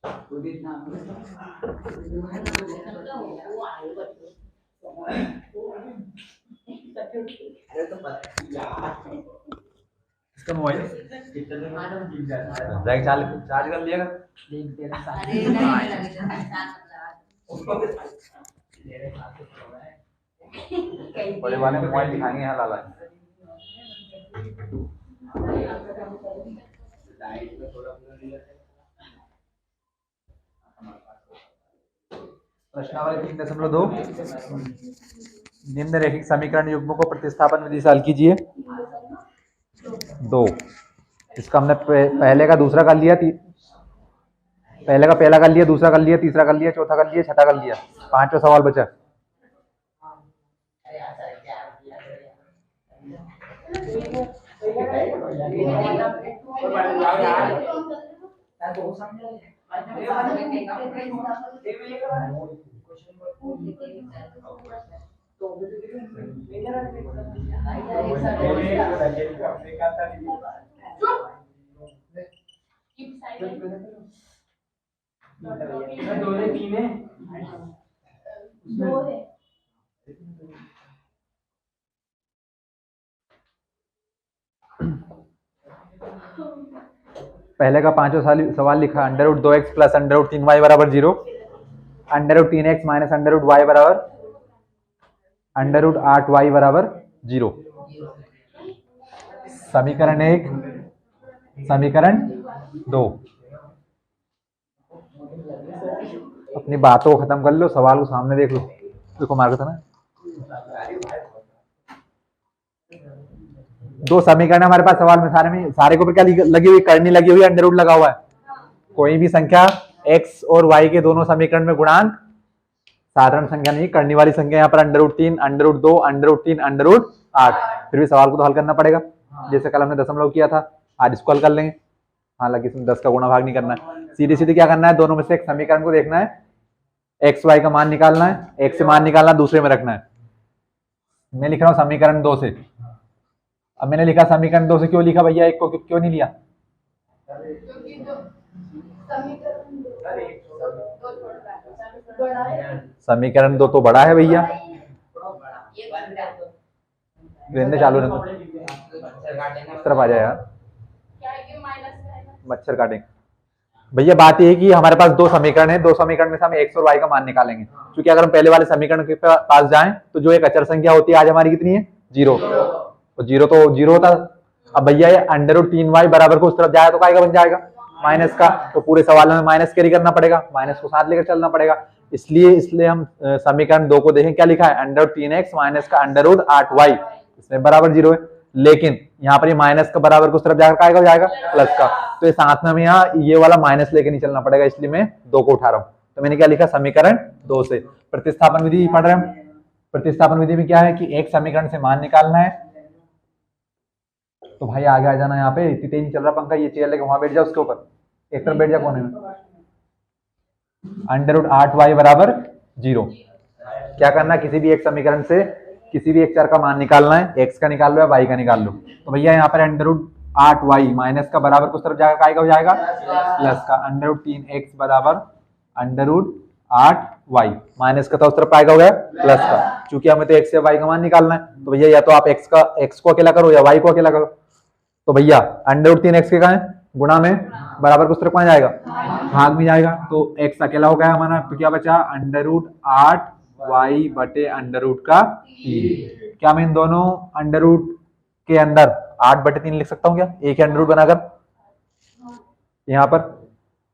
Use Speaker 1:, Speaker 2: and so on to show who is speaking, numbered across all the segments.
Speaker 1: इसका mobile bag charge charge कर लिया बड़े वाले मोबाइल दिखाएंगे यहाँ लाला प्रश्नावली 3.2 निम्नलिखित समीकरण युग्मों को प्रतिस्थापन विधि से हल कीजिए। 2 इसका हमने पहले का दूसरा कर लिया, पहले का पहला कर लिया, दूसरा कर लिया, तीसरा कर लिया, चौथा कर लिया, छठा कर लिया, पांचवा सवाल बचा। पहले का पांचवा सवाल लिखा √2x प्लस √3y बराबर 0, √3x माइनस √y बराबर √8y बराबर 0। समीकरण 1, समीकरण 2। अपनी बातों को खत्म कर लो, सवाल को सामने देख लो। देखो मार्क था ना, 2 समीकरण हमारे पास सवाल में, सारे को क्या लगी हुई, करनी लगी हुई, अंडर रूट लगा हुआ है। कोई भी संख्या x और y के दोनों समीकरण में गुणांक साधारण संख्या नहीं, करनी वाली संख्या यहाँ पर √3, √2, √3, √8। फिर भी सवाल को तो हल करना पड़ेगा, जैसे कल हमने दशमलव किया था, आज इसको हल कर लेंगे। हालांकि इसमें 10 का गुणा भाग नहीं करना है, सीधे सीधे क्या करना है, दोनों में से एक समीकरण को देखना है, एक्स वाई का मान निकालना है, एक से मान निकालना, दूसरे में रखना है। मैं लिख रहा हूँ समीकरण 2 से। अब मैंने लिखा समीकरण 2 से, क्यों लिखा भैया, एक को क्यों नहीं लिया? समीकरण 2 तो बड़ा है भैया, रहने चालू रहने, इस तरफ आ जाए यार, मच्छर काटेंगे भैया। बात यह है कि हमारे पास 2 समीकरण है, 2 समीकरण में से हम एक्स और वाई का मान निकालेंगे। क्योंकि अगर हम पहले वाले समीकरण के पास जाएं तो जो एक अचर संख्या होती है आज हमारी कितनी है, 0, तो 0 तो 0 होता। अब भैया ये √3y बराबर को उस तरफ जाए तो काय का बन जाएगा, माइनस का, तो पूरे सवाल में माइनस कैरी करना पड़ेगा, माइनस को साथ लेकर चलना पड़ेगा। इसलिए हम समीकरण 2 को देखें, क्या लिखा है, √3x माइनस का √8y, इसमें बराबर 0 है। लेकिन यहाँ पर ये माइनस का बराबर को उस तरफ जाकर काय का हो जाएगा, प्लस का, तो ये साथ में हमें यहाँ ये वाला माइनस लेके नहीं चलना पड़ेगा, इसलिए मैं 2 को उठा रहा हूँ। तो मैंने क्या लिखा, समीकरण 2 से। प्रतिस्थापन विधि पढ़ रहे हैं। प्रतिस्थापन विधि में क्या है कि एक समीकरण से मान निकालना है। तो भाई आगे आ जाना, यहाँ पे इतनी तेज चल रहा पंखा, ये चेयर लेके वहां बैठ जाओ, उसके ऊपर एक तरफ बैठ जा कोने में। √8y बराबर 0। क्या करना है, किसी भी एक समीकरण से किसी भी एक चर का मान निकालना है, x का निकाल लो या y का निकाल लो। तो भैया यहाँ पर √8y माइनस का बराबर कुछ तरफ जाएगा, काय का हो जाएगा, प्लस का, √3x बराबर √8y माइनस का था उस तरफ काय का हो गया, प्लस का। चूंकि हमें तो x या y का मान निकालना है, तो भैया या तो आप x को अकेला करो या y को अकेला करो। तो भैया √3x के कहा है, गुणा में बराबर कुछ तरफ कहाँ जाएगा, भाग में जाएगा, तो x अकेला हो गया हमारा, तो क्या बचा, √8y बटे √3। क्या मैं इन दोनों अंडर रूट के अंदर 8/3 लिख सकता हूँ क्या, एक ही अंडर रूट बनाकर? यहाँ पर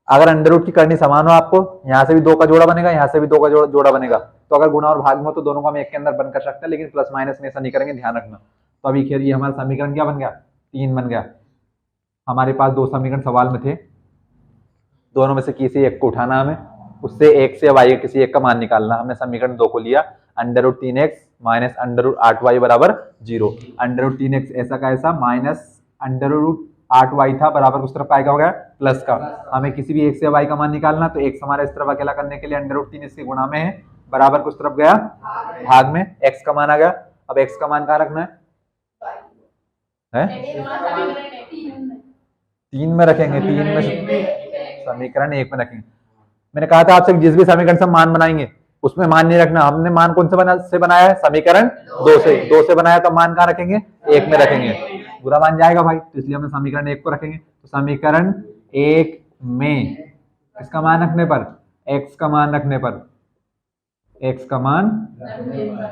Speaker 1: अगर अंडर रूट की करनी समान हो आपको, यहाँ से भी 2 का जोड़ा बनेगा, यहाँ से भी 2 का जोड़ा बनेगा, तो अगर गुणा और भाग में हो तो दोनों को हम एक के अंदर बन कर सकते हैं, लेकिन प्लस माइनस में ऐसा नहीं करेंगे, ध्यान रखना। तो अभी खैर ये हमारा समीकरण क्या बन गया, 3 बन गया। हमारे पास 2 समीकरण सवाल में थे, दोनों में से किसी एक को उठाना, हमें उससे x या y किसी एक का मान निकालना। हमने समीकरण 2 को लिया, √3x माइनस √8y बराबर 0। √3x ऐसा का ऐसा माइनस √8y था, बराबर उस तरफ आएगा हो गया प्लस का। हमें किसी भी x या y का मान निकालना, तो x हमारा इस तरफ अकेला करने के लिए √3 इसके गुणा में है, बराबर कुछ तरफ गया भाग में, x का मान आ गया। अब x का मान कहाँ रखना है, 3 में रखेंगे, 3 में समीकरण 1 में रखेंगे। मैंने कहा था आपसे जिस भी समीकरण से मान बनाएंगे उसमें मान नहीं रखना। हमने मान कौन से बनाया है? समीकरण 2 से बनाया, तो मान कहाँ रखेंगे? 1 में रखेंगे। बुरा मान जाएगा भाई, तो इसलिए हमने समीकरण 1 को रखेंगे। तो समीकरण 1 में इसका मान रखने पर, x का मान रखने पर, x का मान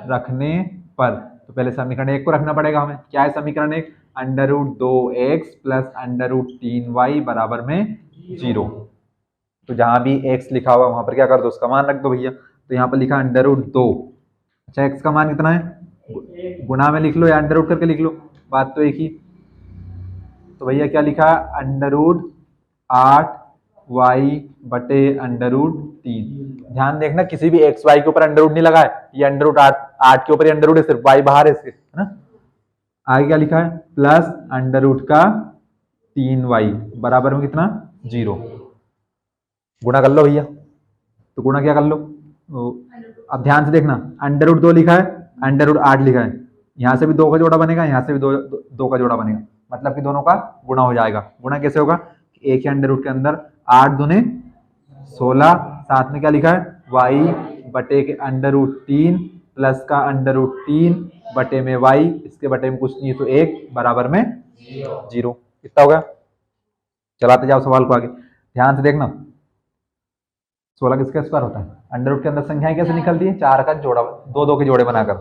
Speaker 1: रखने पर, तो पहले समीकरण 1 को रखना पड़ेगा हमें। क्या है समीकरण 1? Under root 2x plus under root 3y बराबर में 0। तो जहां भी x लिखा हुआ वहां पर क्या कर दो? उसका मान रख दो भैया। तो यहाँ पर लिखा अंडर रूट 2। अच्छा, x का मान कितना है? गुणा में लिख लो या अंडर रूट करके लिख लो, बात तो एक ही। तो भैया क्या लिखा? अंडर रूट 8y बटे अंडर रूट 3। ध्यान देखना, किसी भी एक्स वाई के ऊपर अंडर रूट नहीं लगा है। ये अंडर रूट 8 के ऊपर अंडर रूट है, सिर्फ y बाहर है इसके, है ना। आगे क्या लिखा है? प्लस अंडर रूट का 3y बराबर में कितना? 0। गुणा कर लो भैया। तो गुणा क्या कर लो? अब ध्यान से देखना, अंडर रूट 2 लिखा है, अंडर रूट 8 लिखा है। यहां से भी 2 का जोड़ा बनेगा, यहां से भी दो का जोड़ा बनेगा, मतलब कि दोनों का गुणा हो जाएगा। गुणा कैसे होगा? एक ही अंडर रूट के अंदर 8 दूने 16, साथ में क्या लिखा है? y बटे के अंडर रूट 3 प्लस का अंडर रूट 3 बटे में y, इसके बटे में कुछ नहीं है तो 1 बराबर में 0। कितना होगा? चलाते जाओ सवाल को आगे, ध्यान से देखना। 16 किसका स्क्वायर होता है? अंडर रूट के अंदर संख्याएं कैसे निकलती है? 4 का जोड़ा, 2 के जोड़े बनाकर।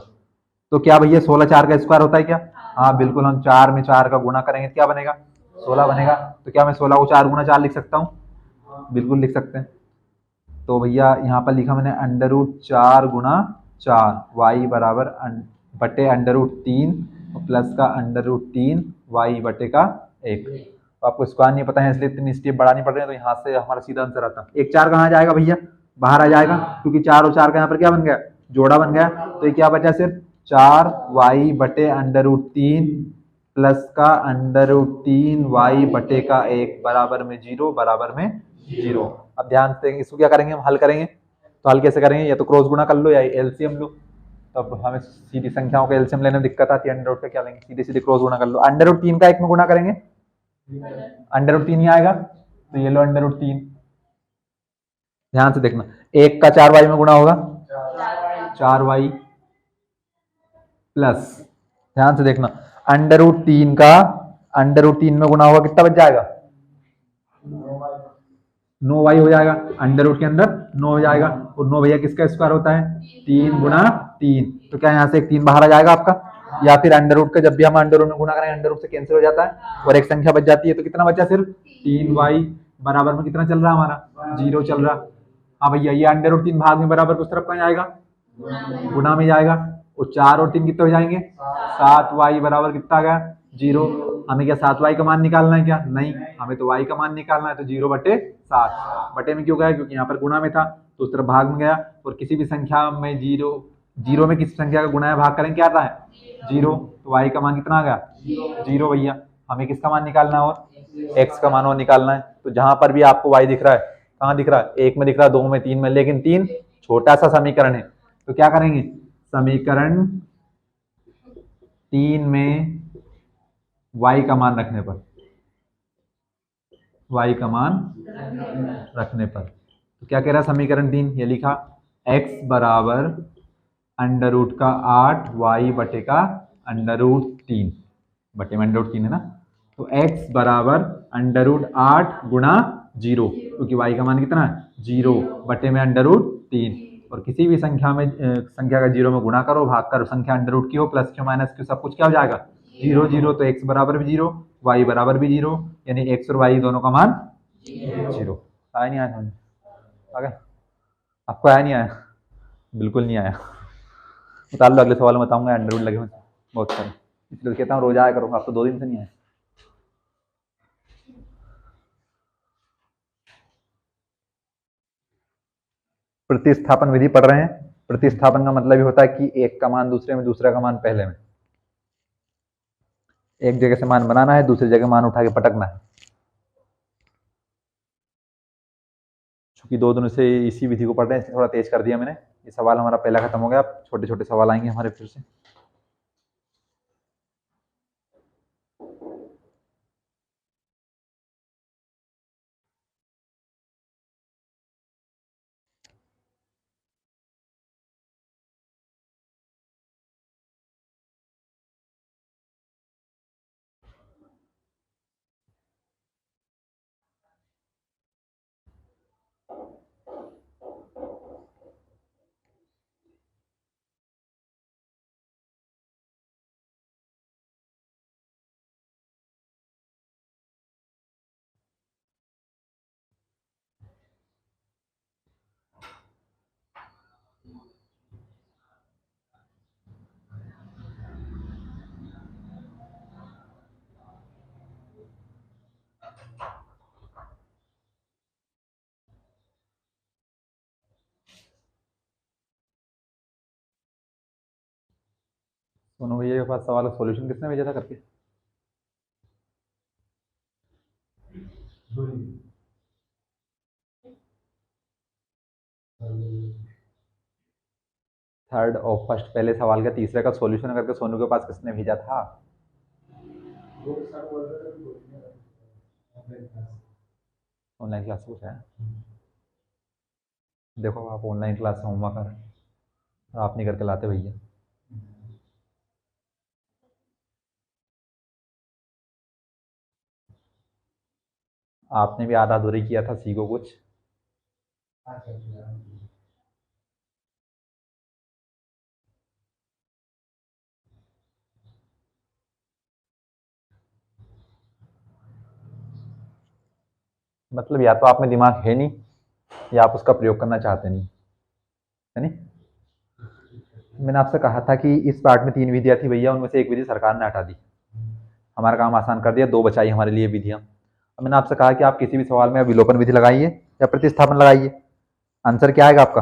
Speaker 1: तो क्या भैया 16 4 का स्क्वायर होता है क्या? हाँ बिल्कुल, हम 4 में 4 का गुणा करेंगे क्या बनेगा? 16 बनेगा। तो क्या मैं 16 को 4 गुणा 4 लिख सकता हूँ? बिल्कुल लिख सकते हैं। तो भैया यहाँ पर लिखा मैंने अंडर रूट 4 गुणा 4 y बराबर बटे अंडर रूट 3 प्लस का अंडर रूट 3 y बटे का 1। तो आपको स्क्वायर नहीं पता है इसलिए इतनी स्टेप बढ़ानी पड़ रही है, तो यहाँ से हमारा सीधा आंसर आता। 1 4 कहाँ जाएगा भैया? बाहर आ जाएगा, क्योंकि 4 और 4 का यहाँ पर क्या बन गया? जोड़ा बन गया। तो ये क्या बचा? सिर्फ 4y बटे अंडर रूट 3 प्लस का अंडर रूट 3y बटे का 1 बराबर में 0 बराबर में 0। अब ध्यान से इसको क्या करेंगे? हम हल करेंगे। तो हल कैसे करेंगे? या तो क्रॉस गुणा कर लो या एलसीएम लो। तब हमें सीधी संख्याओं का एलसीएम लेने में दिक्कत आती है। अंडर रूट का क्या लेंगे? सीधे सीधे क्रॉस गुणा कर लो। अंडर रूट 3 का 1 में गुणा करेंगे, अंडर रूट 3 ही आएगा, तो ये लो अंडर रूट 3। ध्यान से देखना, 1 का 4y में गुणा होगा, 4y प्लस, ध्यान से देखना, अंडर रूट 3 का अंडर रूट 3 में गुणा होगा, कितना बच जाएगा? 9y हो जाएगा। अंडर रूट के अंदर 9 हो जाएगा, और 9 भैया किसका स्क्वायर होता है? 3 गुणा 3। तो क्या यहाँ से एक 3 बाहर आ जाएगा आपका? या फिर अंडर रूट का जब भी हम अंडर रूट में गुणा करेंगे अंडर रूट से कैंसिल हो जाता है और एक संख्या बच जाती है। तो कितना बचा? सिर्फ 3y बराबर में कितना चल रहा है हमारा? 0 चल रहा। हाँ भैया, ये अंडर रूट 3 भाग में बराबर उस तरफ कहाँ जाएगा? गुणा में जाएगा। और 4 और 3 कितने हो जाएंगे? 7y बराबर कितना आ गया? 0। हमें क्या 7y का मान निकालना है क्या? नहीं, हमें तो y का मान निकालना है। तो 0 बटे 7, बटे में क्यों गया? क्योंकि यहाँ पर गुणा में था तो उस तरफ भाग में गया। और किसी भी संख्या में 0 में किसी संख्या का गुणा या भाग करेंगे क्या आता है? 0। तो y का मान कितना आ गया? 0 भैया। हमें किसका मान निकालना है? और x का मान और निकालना है। तो जहां पर भी आपको y दिख रहा है, कहाँ दिख रहा है? 1 में दिख रहा है, 2 में, 3 में, लेकिन 3 छोटा सा समीकरण है। तो क्या करेंगे? समीकरण 3 में y का मान रखने पर, y का मान रखने पर, तो क्या कह रहा है समीकरण 3? ये लिखा x बराबर अंडर रूट का 8y बटे का अंडर रूट 3, बटे में अंडर रूट 3 है ना। तो x बराबर अंडर रूट 8 गुणा 0, क्योंकि y का मान कितना है? 0 बटे में अंडर रूट 3। और किसी भी संख्या में संख्या का 0 में गुणा करो, भाग करो, संख्या अंडर रूट की हो, प्लस क्यू माइनस क्यू, सब कुछ क्या हो जाएगा? 0 0। तो x बराबर भी 0, y बराबर भी 0, यानी x और y दोनों का मान 0। आया नहीं? आया समझ? आ गया? आपको आया नहीं आया? बिल्कुल नहीं आया। उतार लो, अगले सवाल में बताऊंगा। अंडर रूट लगे हुए बहुत सारे, इसलिए कहता हूँ रोज आया करो। आप तो 2 दिन से नहीं आए। प्रतिस्थापन विधि पढ़ रहे हैं। प्रतिस्थापन का मतलब ये होता है कि एक का मान दूसरे में, दूसरे का मान पहले में। एक जगह से मान बनाना है, दूसरी जगह मान उठा के पटकना है। चूंकि 2 दिनों से इसी विधि को पढ़ रहे हैं, इसलिए थोड़ा तेज कर दिया मैंने। ये सवाल हमारा पहला खत्म हो गया, छोटे छोटे सवाल आएंगे हमारे फिर से। सोनू भैया के पास सवाल का सॉल्यूशन किसने भेजा था करके? थर्ड और फर्स्ट, पहले सवाल का तीसरे का सॉल्यूशन करके सोनू के पास किसने भेजा था? ऑनलाइन क्लास से पूछा है। देखो आप ऑनलाइन क्लास से होमवर्क कर, आप नहीं करके लाते भैया। आपने भी आधा अधूरी किया था, सीखो कुछ। मतलब या तो आप में दिमाग है नहीं, या आप उसका प्रयोग करना चाहते नहीं, है नहीं। मैंने आपसे कहा था कि इस पार्ट में 3 विधियां थी भैया, उनमें से एक विधि सरकार ने हटा दी, हमारा काम आसान कर दिया, 2 बचाई हमारे लिए विधियां। अब मैंने आपसे कहा कि आप किसी भी सवाल में विलोपन विधि लगाइए या प्रतिस्थापन लगाइए, आंसर क्या आएगा आपका?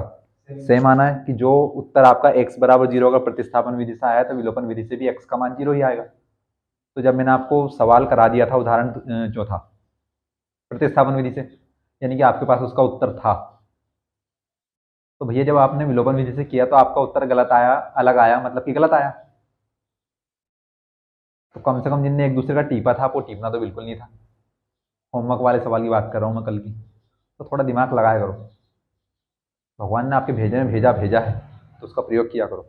Speaker 1: सेम आना है कि जो उत्तर आपका x बराबर 0 अगर प्रतिस्थापन विधि से आया तो विलोपन विधि से भी x का मान 0 ही आएगा। तो जब मैंने आपको सवाल करा दिया था उदाहरण चौथा प्रतिस्थापन विधि से, यानी कि आपके पास उसका उत्तर था, तो भैया जब आपने विलोपन विधि से किया तो आपका उत्तर गलत आया, अलग आया, मतलब कि गलत आया। तो कम से कम जिनने एक दूसरे का टीपा था, वो टीपना तो बिल्कुल नहीं था। होमवर्क वाले सवाल की बात कर रहा हूँ मैं कल की, तो थोड़ा दिमाग लगाया करो। भगवान ने आपके भेजे में भेजा है तो उसका प्रयोग किया करो।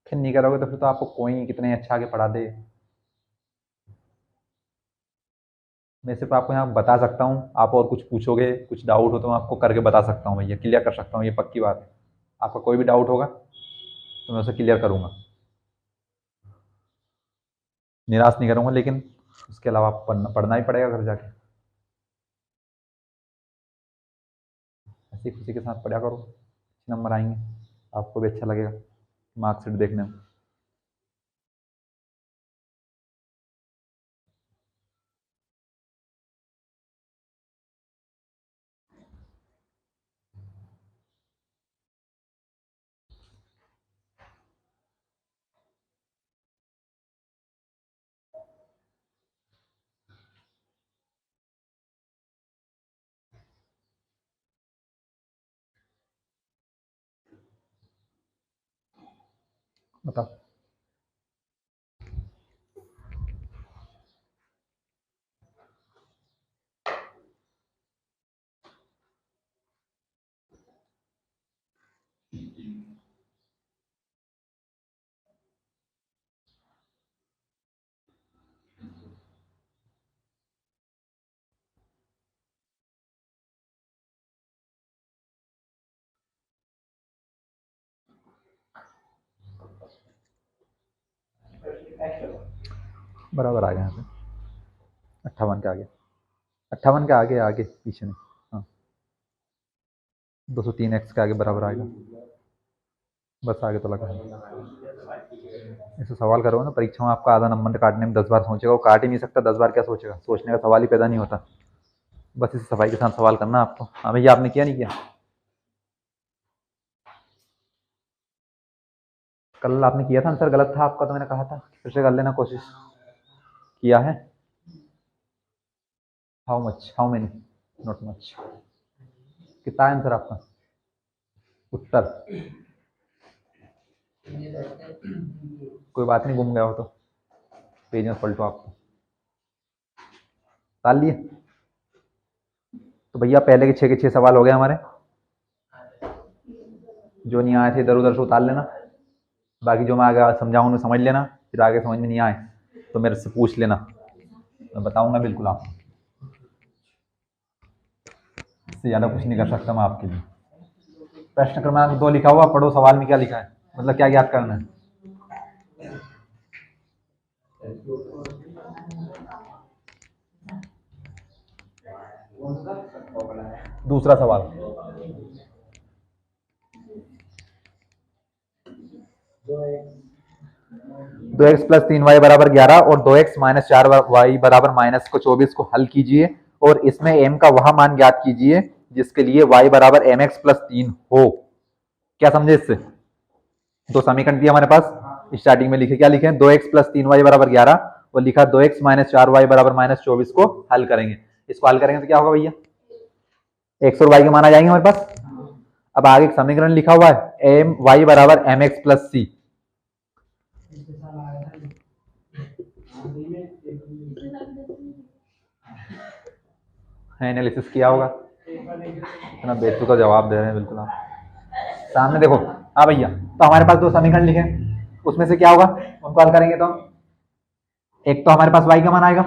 Speaker 1: फिर नहीं करोगे तो फिर तो आपको कोई कितने अच्छा आगे पढ़ा दे। मैं सिर्फ आपको यहाँ बता सकता हूँ, आप और कुछ पूछोगे, कुछ डाउट हो तो मैं आपको करके बता सकता हूँ भैया, क्लियर कर सकता हूँ, ये पक्की बात है। आपका कोई भी डाउट होगा तो मैं उसे क्लियर करूँगा, निराश नहीं करूँगा, लेकिन उसके अलावा आप पढ़ना ही पड़ेगा घर जाके। ऐसी खुशी के साथ पढ़ा करो, अच्छे नंबर आएंगे, आपको भी अच्छा लगेगा मार्कशीट देखने में। बताओ। बराबर आ गया यहाँ पे 58 के आगे, 58 के आगे, आगे पीछे नहीं, हाँ 203x के आगे बराबर आएगा, बस आगे तो लगा है। ऐसे सवाल करो ना परीक्षा में, आपका आधा नंबर काटने में 10 बार सोचेगा, वो काट ही नहीं सकता, 10 बार क्या सोचेगा, सोचने का सवाल ही पैदा नहीं होता। बस इसे सफाई के साथ सवाल करना आपको। हाँ भैया, आपने किया नहीं किया? कल आपने किया था, आंसर गलत था आपका, तो मैंने कहा था फिर से कर लेना कोशिश। किया है? How much, how many? Not much. कितना है आंसर आपका? उत्तर कोई बात नहीं, गुम गया हो तो पेज में पलटो, आपको डाल लिए। तो भैया पहले के 6 सवाल हो गए हमारे, जो नहीं आए थे इधर उधर से उतार लेना, बाकी जो मैं आगे समझाऊँ समझ लेना, फिर आगे समझ में नहीं आए तो मेरे से पूछ लेना, मैं बताऊंगा बिल्कुल आपको, इससे ज़्यादा कुछ नहीं कर सकता मैं आपके लिए। प्रश्न क्रमांक 2 लिखा हुआ, पढ़ो सवाल में क्या लिखा है, मतलब क्या ज्ञात करना है। दूसरा सवाल, 2x प्लस 3y बराबर 11 और 2x माइनस 4y बराबर माइनस को 24 को हल कीजिए और इसमें m का वह मान ज्ञात कीजिए जिसके लिए y बराबर mx प्लस 3 हो। क्या समझे इससे? दो समीकरण दिए हमारे पास, स्टार्टिंग में लिखे, क्या लिखे? 2x प्लस 3y बराबर 11 और लिखा 2x माइनस 4y बराबर माइनस 24 को हल करेंगे। इसको हल करेंगे तो क्या होगा भैया? x और y के मान आ जाएंगे हमारे पास। अब आगे एक समीकरण लिखा हुआ है एम वाई बराबर एम एक्स प्लस सी। एनालिसिस किया होगा, इतना बेसिक का जवाब दे रहे हैं बिल्कुल आप। सामने देखो, हाँ भैया, तो हमारे पास दो समीकरण लिखे, उसमें से क्या होगा? उनको हल करेंगे तो एक तो हमारे पास y का मान आएगा,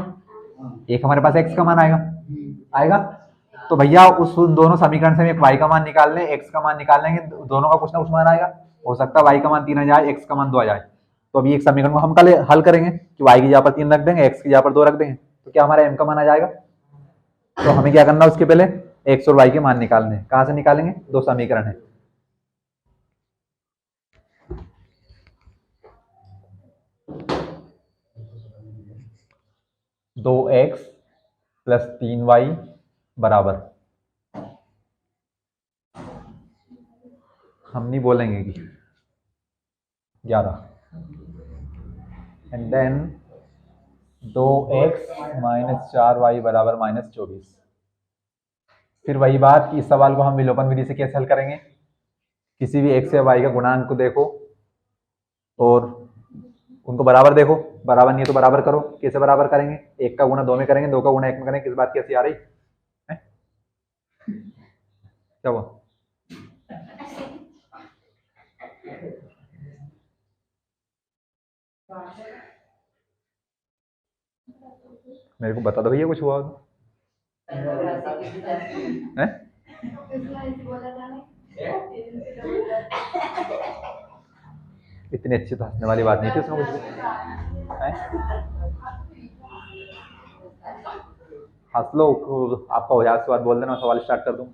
Speaker 1: एक हमारे पास x का मान आएगा। तो भैया उस दोनों समीकरण से हम एक y का मान निकाल लें, x का मान निकाल लेंगे, दोनों का कुछ ना कुछ मान आएगा। हो सकता है y का मान 3 आ जाए, x का मान 2 आ जाए। तो अभी एक समीकरण को हम कल हल करेंगे कि y की जगह पर 3 रख देंगे, x की जगह पर 2 रख देंगे, तो क्या हमारा m का मान आ जाएगा। तो हमें क्या करना है, उसके पहले x और y के मान निकालने। कहां से निकालेंगे? दो समीकरण है, दो एक्स प्लस 3y बराबर, हम नहीं बोलेंगे कि 11, and then 2x minus 4y बराबर माइनस 24। फिर वही बात कि इस सवाल को हम विलोपन विधि से कैसे हल करेंगे? किसी भी x या y का गुणांक को देखो और उनको बराबर देखो, बराबर नहीं है तो बराबर करो। कैसे बराबर करेंगे? एक का गुणा दो में करेंगे, दो का गुणा एक में करेंगे। किस बात कैसी आ रही है? क्या हुआ? मेरे को बता दो भैया, कुछ हुआ है? इतनी अच्छी तो हंसने वाली बात नहीं थी उसमें कुछ। हंस लो, आपका हो जाए उसके बाद बोल देना, सवाल स्टार्ट कर दूं।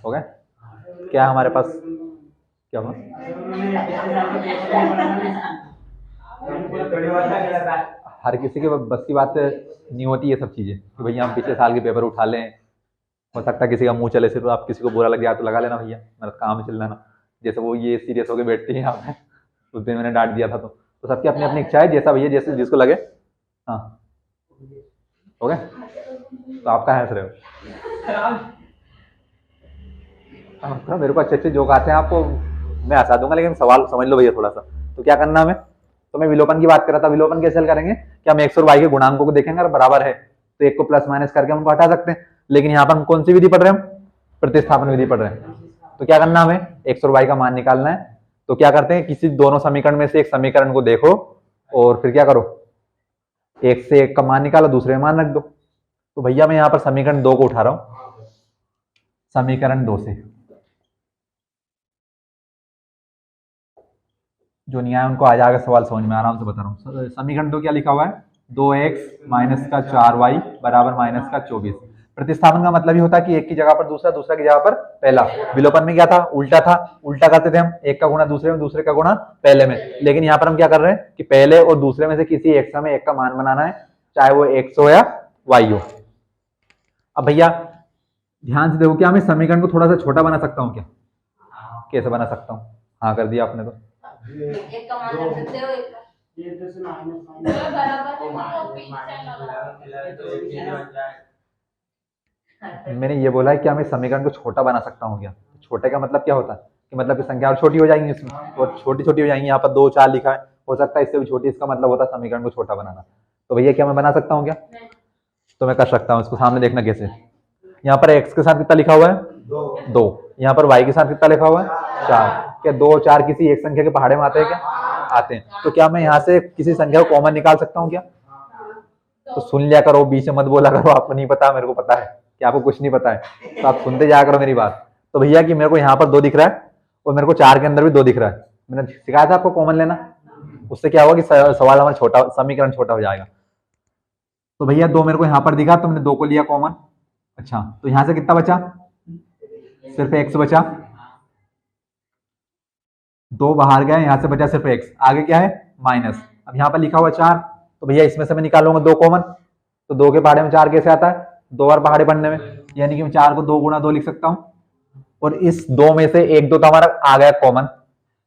Speaker 1: हो गया? क्या हमारे पास क्या हुआ? हर किसी के बस की बात नहीं होती ये सब चीजें कि भैया हम पिछले साल के पेपर उठा लें। हो सकता है किसी का मुंह चले, सिर्फ आप किसी को बुरा लग जाए तो लगा लेना भैया, मेरा काम है चल लेना। जैसे वो ये सीरियस होकर बैठती है यहाँ पे, उस दिन मैंने डांट दिया था। तो सबकी अपनी अपनी इच्छा है, जैसा भैया जैसे जिसको लगे। हाँ हो गया? तो आप कहाँ हंस रहे हो? मेरे को अच्छे अच्छे जोक आते हैं आपको, मैं हंसा दूंगा, लेकिन सवाल समझ लो भैया थोड़ा सा। तो क्या करना हमें? तो मैं विलोपन की बात कर रहा था। विलोपन कैसे हल करेंगे कि हम x और y के गुणांकों को देखेंगे, अगर बराबर है तो एक को प्लस माइनस करके हम उनको हटा सकते हैं। लेकिन यहाँ पर हम कौन सी विधि पढ़ रहे हैं? हम प्रतिस्थापन विधि पढ़ रहे हैं। तो क्या करना हमें? x और y का मान निकालना है। तो क्या करते हैं, किसी दोनों समीकरण में से एक समीकरण को देखो और फिर क्या करो, एक से एक का मान निकालो, दूसरे मान रख दो। तो भैया मैं यहाँ पर समीकरण 2 को उठा रहा हूं, समीकरण 2 से जो नहीं आया उनको आ जाएगा, सवाल समझ में आराम से बता रहा हूँ। समीकरण 2 क्या लिखा हुआ है? 2x माइनस का 4y बराबर माइनस का 24। प्रतिस्थापन का मतलब ही होता है कि एक की जगह पर दूसरा, दूसरा की जगह पर पहला। विलोपन में क्या था? उल्टा था, उल्टा करते थे हम, एक का गुणा दूसरे में, दूसरे का गुणा पहले में। लेकिन यहाँ पर हम क्या कर रहे हैं कि पहले और दूसरे में से किसी एक में एक का मान बनाना है, चाहे वो x हो या y हो। अब भैया ध्यान से देखो, क्या मैं समीकरण को थोड़ा सा छोटा बना सकता हूँ क्या? कैसे बना सकता हूँ? हाँ कर दिया आपने तो। एक का मान रख सकते हो, मैंने ये बोला है कि हमें समीकरण को छोटा बना सकता हूँ क्या? छोटे का मतलब क्या होता है कि मतलब की संख्या और छोटी हो जाएंगी इसमें, और छोटी छोटी हो जाएंगी। यहाँ पर 2 4 लिखा है, हो सकता है इससे भी छोटी, इसका मतलब होता है समीकरण को छोटा बनाना। तो भैया क्या मैं बना सकता हूँ क्या? तो मैं कर सकता हूँ। इसको सामने देखना कैसे। यहाँ पर x के साथ कितना लिखा हुआ है? 2। यहाँ पर y के साथ कितना लिखा हुआ है? 4। क्या 2 और 4 किसी एक संख्या के पहाड़े में आते हैं क्या? आते हैं। तो क्या मैं यहाँ से किसी संख्या को कॉमन निकाल सकता हूँ क्या? तो सुन लिया करो, बीच में मत बोला करो आपको नहीं पता, मेरे को पता है कि आपको कुछ नहीं पता है, तो आप सुनते जाया करो मेरी बात। तो भैया कि मेरे को यहाँ पर 2 दिख रहा है और मेरे को 4 के अंदर भी 2 दिख रहा है। मैंने सिखाया था आपको कॉमन लेना, उससे क्या होगा कि सवाल हमारा छोटा, समीकरण छोटा हो जाएगा। तो भैया 2 मेरे को यहाँ पर दिखा तो मैंने 2 को लिया कॉमन। अच्छा, तो यहाँ से कितना बचा? सिर्फ x बचा। 2 बाहर गया, यहाँ से बचा सिर्फ x, आगे क्या है? माइनस। अब यहाँ पर लिखा हुआ 4, तो भैया इसमें से मैं निकालूंगा 2 कॉमन, तो 2 के पहाड़े में 4 कैसे आता है? 2 बार पहाड़े पढ़ने में, यानी कि मैं 4 को 2 गुणा 2 लिख सकता हूँ। और इस 2 में से 1 2 तो हमारा आ गया कॉमन,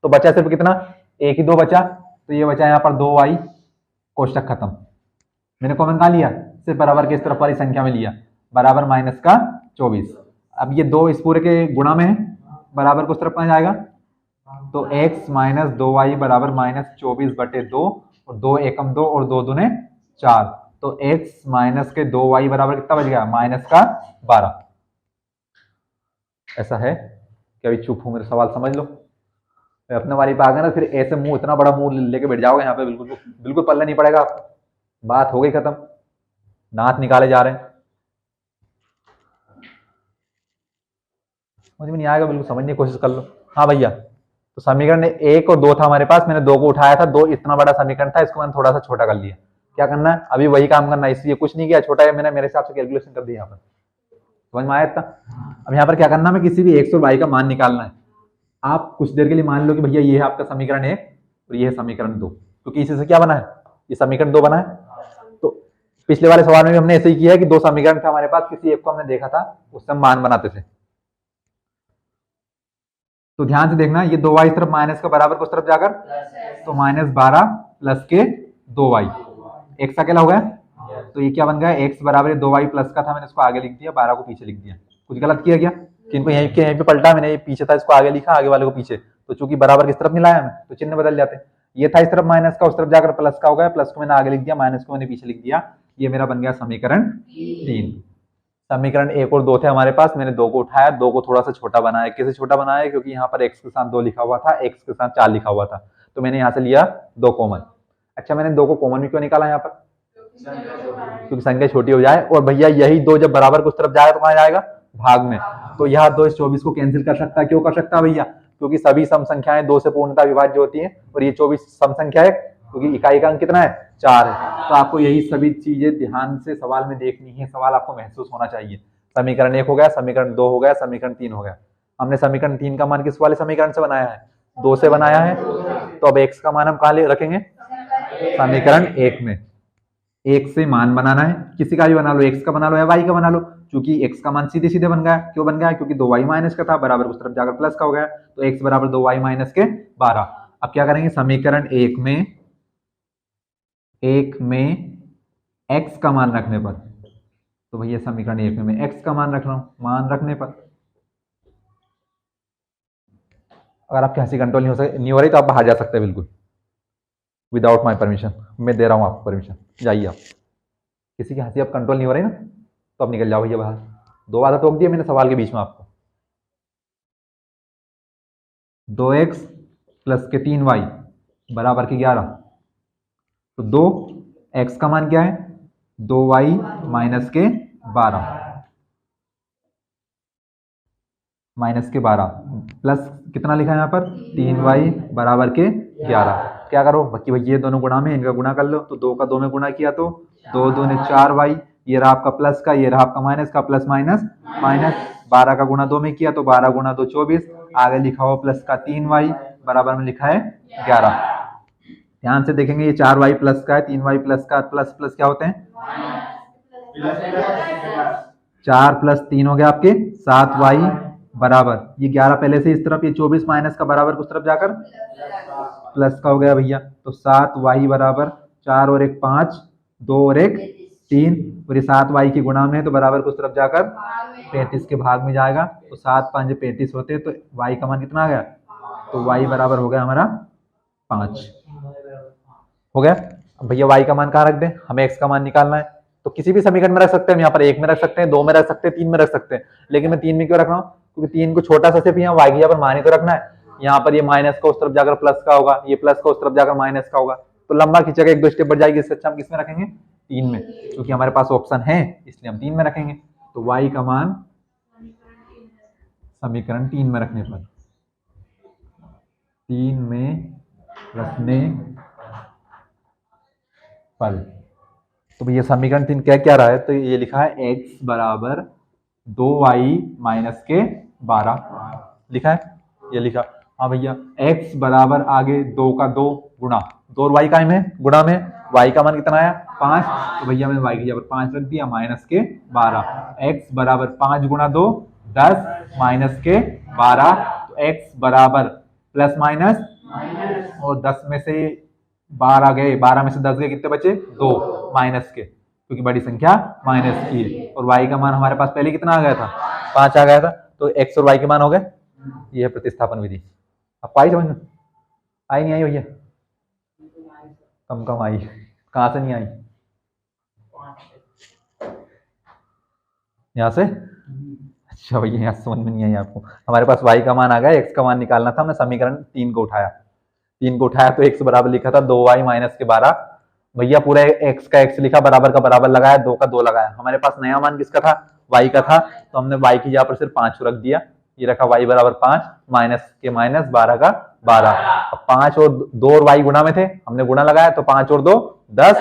Speaker 1: तो बचा सिर्फ कितना, 1 ही 2 बचा, तो ये बचा यहाँ पर 2y, कोष्टक खत्म। मैंने कॉमन कहाँ लिया, सिर्फ बराबर के इस तरफ वाली संख्या में लिया, बराबर माइनस का 24। अब ये 2 इस पूरे के गुणा में है, बराबर को उस तरफ कहाँ जाएगा, तो x माइनस 2y बराबर माइनस 24/2, और 2 एकम 2 और 2 दूने 4, तो x माइनस के 2y बराबर कितना बच गया, माइनस का 12। ऐसा है कि अभी चुप हूं, मेरा सवाल समझ लो। अपने वाली पे आ गए ना, फिर ऐसे मुंह, इतना बड़ा मुंह लेके बैठ जाओगे यहाँ पे, बिल्कुल बिल्कुल पल्ला नहीं पड़ेगा आपको, बात हो गई खत्म, दांत निकाले जा रहे हैं। मुझे भी नहीं आएगा, बिल्कुल समझने की कोशिश कर लो। हाँ भैया, तो समीकरण 1 और 2 था हमारे पास, मैंने 2 को उठाया था, 2 इतना बड़ा समीकरण था, इसको मैंने थोड़ा सा छोटा कर लिया। क्या करना है, अभी वही काम करना है, इसलिए कुछ नहीं किया, छोटा है, मैंने मेरे हिसाब से कैलकुलेशन कर दी यहाँ पर, समझ में आया था। अब यहाँ पर क्या करना है, किसी भी x और y का मान निकालना है। आप कुछ देर के लिए मान लो कि भैया ये है आपका समीकरण 1 और ये है समीकरण 2, क्योंकि इसी से क्या बना है, ये समीकरण 2 बना है। तो पिछले वाले सवाल में भी हमने ऐसे ही किया है कि 2 समीकरण था हमारे पास, किसी एक को हमने देखा था, उससे हम मान बनाते थे। तो ध्यान से देखना, ये 2y इस तरफ माइनस का बराबर को उस तरफ जाकर, तो -12 प्लस के 2y, x अकेला हो गया, तो ये क्या बन गया, x बराबर 2y प्लस का था, मैंने इसको आगे लिख दिया, 12 को पीछे लिख दिया। कुछ गलत किया क्या, कि इनको यहीं पे पलटा, मैंने ये पीछे था इसको आगे लिखा, आगे वाले को पीछे, तो चूंकि बराबर किस तरफ नहीं लाया मैं, तो चिन्ह बदल जाते। ये था इस तरफ माइनस का, उस तरफ जाकर प्लस का हो गया, प्लस को मैंने आगे लिख दिया, माइनस को मैंने पीछे लिख दिया, ये मेरा बन गया समीकरण 3। समीकरण 1 और 2 थे हमारे पास, मैंने 2 को उठाया, 2 को थोड़ा सा छोटा बनाया। कैसे छोटा बनाया, क्योंकि यहाँ पर x के साथ 2 लिखा हुआ था, x के साथ 4 लिखा हुआ था, तो मैंने यहाँ से लिया 2 कॉमन। अच्छा, मैंने 2 को कॉमन भी क्यों निकाला यहाँ पर, क्योंकि संख्या छोटी हो जाए, और भैया यही 2 जब बराबर को उस तरफ जाएगा तो कहाँ जाएगा, भाग में, तो यहाँ 2 इस 24 को कैंसिल कर सकता है। क्यों कर सकता है भैया, क्योंकि सभी सम संख्याएं 2 से पूर्णता विभाज्य होती हैं, और ये 24 सम संख्या है, क्योंकि इकाई का अंक कितना है, 4 है। तो आपको यही सभी चीजें ध्यान से सवाल में देखनी है, सवाल आपको महसूस होना चाहिए। समीकरण 1 हो गया, समीकरण 2 हो गया, समीकरण 3 हो गया। हमने समीकरण 3 का मान किस वाले समीकरण से बनाया है, 2 से बनाया है, तो अब x का मान हम कहाँ रखेंगे, समीकरण 1 में। 1 से मान बनाना है, किसी का भी बना लो, x का बना लो या y का बना लो, क्योंकि x का मान सीधे सीधे बन गया। क्यों बन गया, क्योंकि 2y माइनस का था, बराबर उस तरफ जाकर प्लस का हो गया, तो x बराबर 2y माइनस के 12। अब क्या करेंगे, समीकरण 1 में x का मान रखने पर, तो भैया समीकरण 1 में मैं x का मान रख रहा हूं, मान रखने पर अगर आपकी हंसी कंट्रोल नहीं हो रही तो आप बाहर जा सकते हैं, बिल्कुल विदाउट माई परमिशन, मैं दे रहा हूं आपको परमिशन, जाइए आप। किसी की हंसी अब कंट्रोल नहीं हो रही ना, तो अब निकल जाओ भैया बाहर। 2 बार टोक दिया मैंने सवाल के बीच में आपको। 2x प्लस के 3y बराबर के 11, तो 2x का मान क्या है, 2y माइनस के 12, माइनस के 12 प्लस कितना लिखा है यहाँ पर, 3y बराबर के 11। क्या करो बाकी भैया, ये दोनों गुणा में, इनका गुणा कर लो, तो 2 का 2 में गुणा किया तो 2 दूने 4y, ये रहा आपका प्लस का, ये रहा आपका माइनस का, प्लस माइनस माइनस, 12 का गुणा 2 में किया तो 12 गुणा 2 24, आगे लिखा हुआ प्लस का 3y बराबर में लिखा है 11। ध्यान से देखेंगे, ये 4y प्लस का है, 3y प्लस का, प्लस प्लस क्या होते हैं, 4 प्लस 3 हो गया आपके 7y बराबर, ये 11 पहले से इस तरफ, ये 24 माइनस का बराबर उस तरफ जाकर प्लस का हो गया भैया, तो 7y बराबर 4 और 1 5, 2 और 1 3, और ये 7y की गुणा में है, तो बराबर को उस तरफ जाकर 35 के भाग में जाएगा, तो 7 5 35 होते, तो y का मान कितना आ गया, तो y बराबर हो गया हमारा 5 हो गया। अब भैया y का मान कहाँ रख दें, हमें x का मान निकालना है, तो किसी भी समीकरण में रख सकते हैं हम, यहाँ पर 1 में रख सकते हैं, 2 में रख सकते हैं, 3 में रख सकते हैं, लेकिन मैं 3 में क्यों रख रहा हूँ, क्योंकि 3 को छोटा सा सिर्फ यहाँ y की पर मान ही तो रखना है। यहाँ पर ये माइनस का उस तरफ जाकर प्लस का होगा, ये प्लस का उस तरफ जाकर माइनस का होगा, तो लंबा खींचेगा, 1 2 स्टेप बढ़ जाएगी, इससे अच्छा हम किसमें रखेंगे, 3 में, क्योंकि हमारे पास ऑप्शन है, इसलिए हम 3 में रखेंगे। तो y का मान समीकरण 3 में रखने पर, 3 में रखने पर, तो भैया समीकरण 3 क्या रहा है, तो ये लिखा है x बराबर 2y माइनस के 12 लिखा है, ये लिखा। हाँ भैया x बराबर आगे 2 का 2 गुणा, 2 और y का में गुणा में, y का मान कितना आया 5, तो भैया मैंने y की जगह पर 5 रख दिया, माइनस के 12, x बराबर 5 गुणा 2 10 माइनस के 12, तो x बराबर प्लस माइनस, और 10 में से 12 गए, 12 में से 10 गए, कितने बचे 2 माइनस के, क्योंकि बड़ी संख्या माइनस की है, और y का मान हमारे पास पहले कितना आ गया था 5 आ गया था, तो x और y के मान हो गए। ये है प्रतिस्थापन विधि। आपको आई समझ में? आई नहीं आई भैया? कम कम आई, कहां से नहीं आई? यहाँ से? अच्छा भैया यहाँ समझ में नहीं आई आपको। हमारे पास y का मान आ गया, x का मान निकालना था, हमने समीकरण 3 को उठाया, तो x बराबर लिखा था 2y माइनस के 12, भैया पूरा x का x लिखा, बराबर का बराबर लगाया, 2 का 2 लगाया, हमारे पास नया मान किसका था y का था, तो हमने y की जगह पर सिर्फ 5 रख दिया, ये रखा y बराबर 5 माइनस के माइनस 12 का 12, अब 5 और 2 और y गुणा में थे, हमने गुणा लगाया, तो 5 और 2 10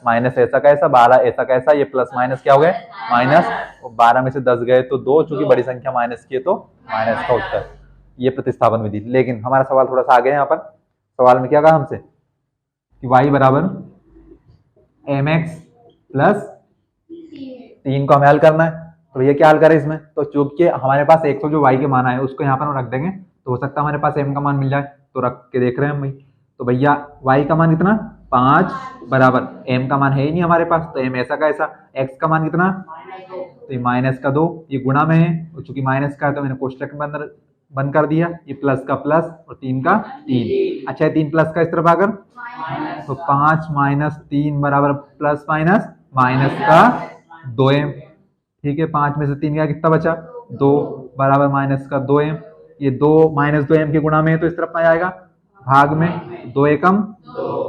Speaker 1: माइनस ऐसा कैसा 12 ऐसा कैसा, ये प्लस माइनस क्या हो गए माइनस, 12 में से 10 गए तो 2, चूंकि बड़ी संख्या माइनस की है तो माइनस का उत्तर। ये प्रतिस्थापन विधि। लेकिन हमारा सवाल थोड़ा सा आगे है, यहाँ पर सवाल में क्या कहा हमसे कि y बराबर mx प्लस 3 को हमें हल करना है, तो ये क्या हल करें इसमें, तो चूंकि हमारे पास 100 जो y के मान है उसको यहाँ पर हम रख देंगे, तो हो सकता है हमारे पास m का मान मिल जाए, तो रख के देख रहे हैं हम भाई। तो भैया y का मान कितना 5 बराबर m का मान है ही नहीं हमारे पास, तो m ऐसा का ऐसा, x का मान कितना, तो ये माइनस का 2, ये गुणा में है, और चूंकि माइनस का है तो मैंने कोष्टक में अंदर बंद कर दिया, ये प्लस का प्लस और 3 का 3, अच्छा 3 प्लस का इस तरफ आकर, तो 5 माइनस 3 बराबर प्लस माइनस माइनस का 2m, ठीक है, 5 में से 3 गया, कितना बचा 2 बराबर माइनस का 2m, ये 2 माइनस 2m के गुणा में है तो इस तरफ में आएगा भाग में, 2 एकम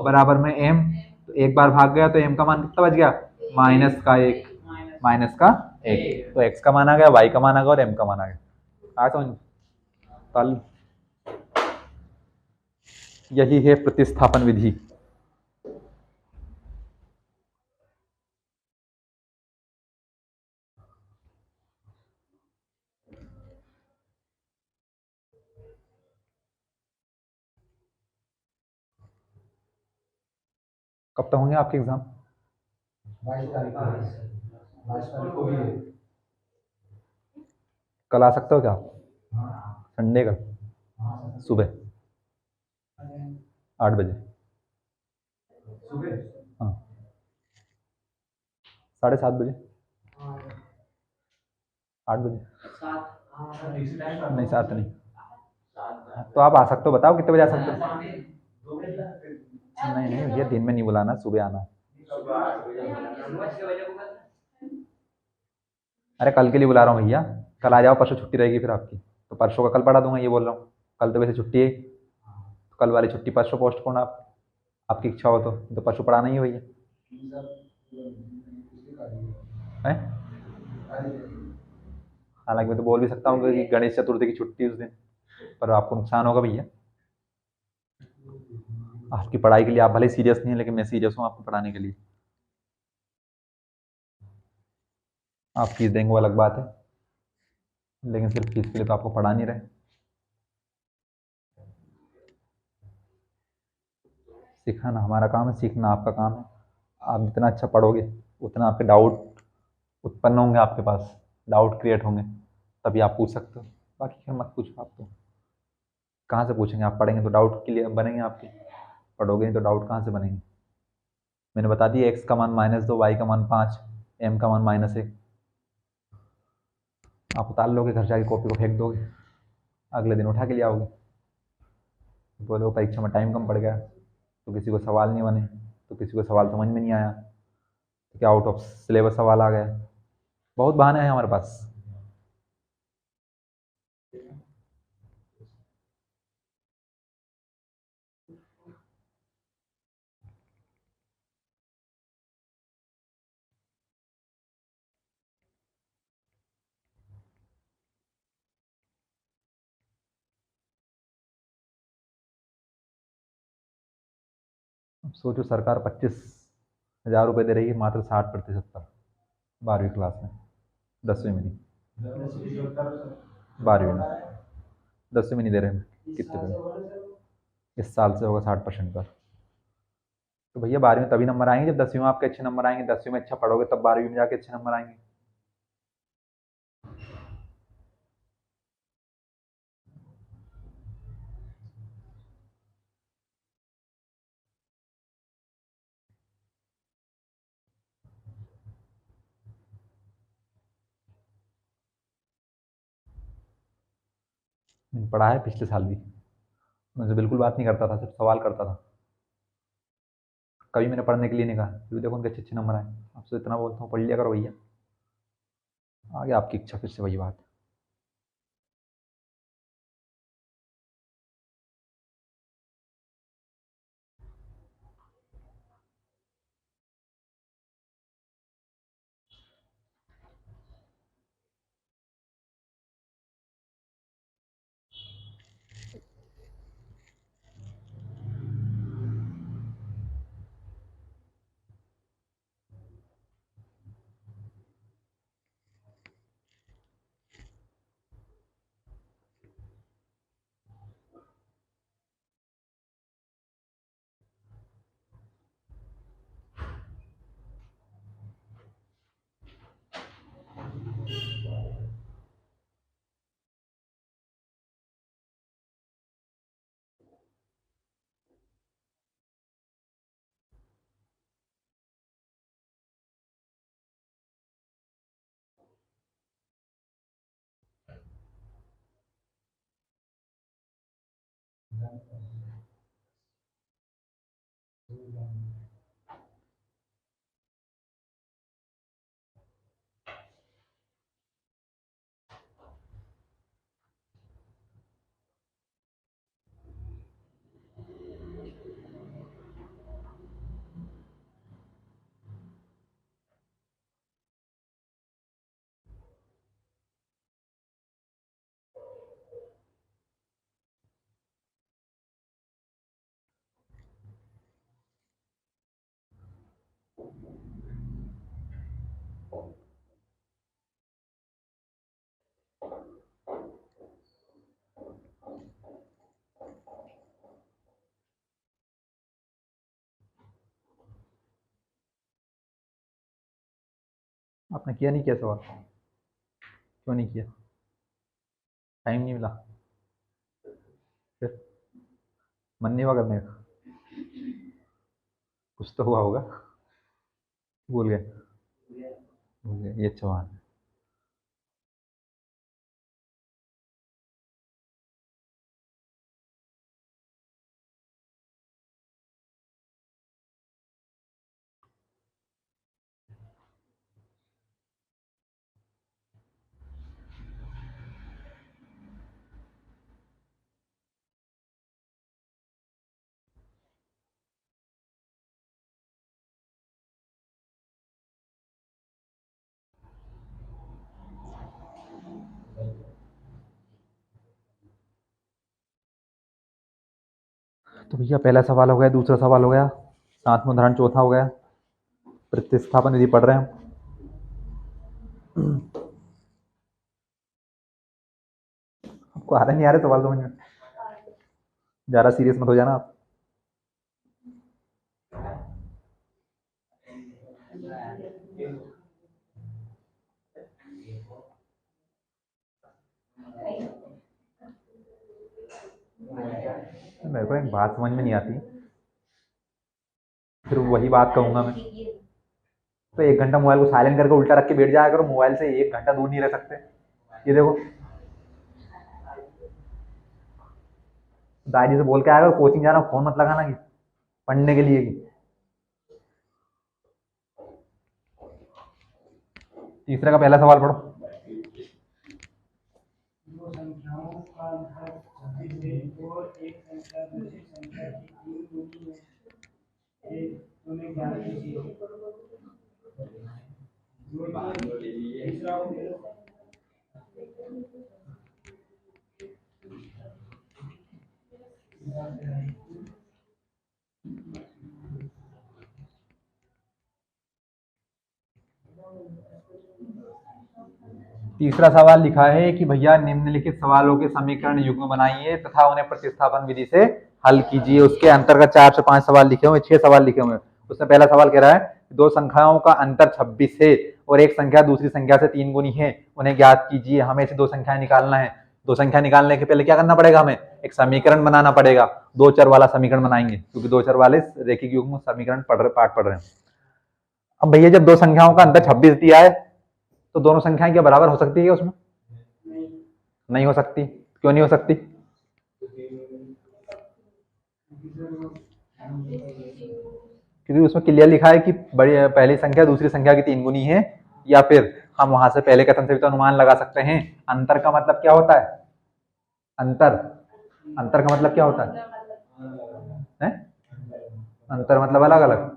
Speaker 1: बराबर में m, तो एक बार भाग गया तो m का मान कितना बच गया माइनस का 1, तो x का मान आ गया, y का मान आ गया और m का मान आ गया। समझ तल, यही है प्रतिस्थापन विधि। कब तक होंगे आपके एग्जाम? 22 तारीख को भी है। कल आ सकते हो क्या आप? संडे का सुबह 8 बजे? सुबह? हाँ 7:30 बजे, 8 बजे नहीं, 7 नहीं, तो आप आ सकते हो, बताओ कितने बजे आ सकते हो? नहीं नहीं, ये दिन में नहीं बुलाना, सुबह आना। अरे कल के लिए बुला रहा हूँ भैया, कल आ जाओ, परसों छुट्टी रहेगी फिर आपकी, तो परसों का कल पढ़ा दूंगा, ये बोल रहा हूँ, कल तो वैसे छुट्टी है, तो कल वाली छुट्टी परसों पोस्टपोन, आपकी इच्छा हो तो परसों पढ़ाना ही है भैया। है हालांकि मैं तो बोल भी सकता हूँ कि गणेश चतुर्थी की छुट्टी उस दिन, पर आपको नुकसान होगा भैया, आपकी पढ़ाई के लिए आप भले सीरियस नहीं है, लेकिन मैं सीरियस हूँ आपको पढ़ाने के लिए। आप फीस देंगे वो अलग बात है, लेकिन सिर्फ फीस के लिए तो आपको पढ़ा नहीं रहे। सिखाना हमारा काम है, सीखना आपका काम है। आप जितना अच्छा पढ़ोगे उतना आपके डाउट उत्पन्न होंगे, आपके पास डाउट क्रिएट होंगे, तभी आप पूछ सकते हो, बाकी फिर मत पूछो। आप तो कहाँ से पूछेंगे, आप पढ़ेंगे तो डाउट क्लियर बनेंगे आपके, पढ़ोगे नहीं तो डाउट कहाँ से बनेंगे। मैंने बता दिया x का मान -2, y का मान 5, m का मान -1, आप उतार लोगे, घर जाके कॉपी को फेंक दोगे, अगले दिन उठा के ले आओगे, बोलो परीक्षा में टाइम कम पड़ गया, तो किसी को सवाल नहीं बने, तो किसी को सवाल समझ में नहीं आया, तो क्या आउट ऑफ सिलेबस सवाल आ गया, बहुत बहाने हैं हमारे पास। सोचो सरकार 25,000 रुपये दे रही है मात्र 60% पर, 12वीं क्लास में, 10वीं में नहीं, 12वीं में, 10वीं में नहीं दे रहे हैं, कितने पे इस साल से होगा 60% पर। तो भैया 12वीं में तभी नंबर आएंगे जब 10वीं में आपके अच्छे नंबर आएंगे। 10वीं में अच्छा पढ़ोगे तब 12वीं में जाके अच्छे नंबर आएंगे। मैंने पढ़ा है पिछले साल भी। मैं उनसे बिल्कुल बात नहीं करता था, सिर्फ सवाल करता था। कभी मैंने पढ़ने के लिए नहीं कहा, फिर भी देखो उनके अच्छे अच्छे नंबर आए। आपसे इतना बोलता हूँ, पढ़ लिया करो भैया। आगे आपकी इच्छा, फिर से वही बात। आपने किया नहीं किया सवाल? क्यों नहीं किया? टाइम नहीं मिला? फिर मन नहीं हुआ करने का? कुछ तो हुआ होगा। भूल गए? भूल गए, ये अच्छा बात है। तो भैया पहला सवाल हो गया, दूसरा सवाल हो गया, सातवां उदाहरण चौथा हो गया। प्रतिस्थापन विधि पढ़ रहे हैं हम। आपको आ रहा नहीं आ रहा सवाल समझ में? ज़्यादा सीरियस मत हो जाना आप। मेरे को एक बात समझ में नहीं आती, फिर वही बात कहूंगा मैं। तो 1 घंटा मोबाइल को साइलेंट करके उल्टा रख के बैठ जाया करो, मोबाइल से 1 घंटा दूर नहीं रह सकते? ये देखो, दादी से बोल के आया करो कोचिंग जाना, फोन मत लगाना कि पढ़ने के लिए की। तीसरे का पहला सवाल पढ़ो। तीसरा सवाल लिखा है कि भैया निम्नलिखित सवालों के समीकरण युग्म बनाइए तथा उन्हें प्रतिस्थापन विधि से हल कीजिए। उसके अंतर्गत 4 से 5 सवाल लिखे हुए, 6 सवाल लिखे हुए। उसमें पहला सवाल कह रहा है दो संख्याओं का अंतर 26 है और एक संख्या दूसरी संख्या से 3 गुनी है, उन्हें ज्ञात कीजिए। हमें से दो संख्याएं निकालना है। दो संख्या निकालने के पहले क्या करना पड़ेगा, हमें एक समीकरण बनाना पड़ेगा। दो चर वाला समीकरण बनाएंगे क्योंकि दो चर वाले रैखिक युग्म समीकरण पाठ पढ़ रहे हैं। अब भैया जब दो संख्याओं का अंतर 26 दिया है तो दोनों संख्याएं क्या बराबर हो सकती है उसमें? नहीं हो सकती। क्यों नहीं हो सकती? क्योंकि उसमें क्लियर लिखा है कि बड़ी पहली संख्या दूसरी संख्या की 3 गुनी है, या फिर हम वहां से पहले कथन से भी तो अनुमान लगा सकते हैं। अंतर का मतलब क्या होता है? अंतर का मतलब क्या होता है? अंतर मतलब अलग अलग।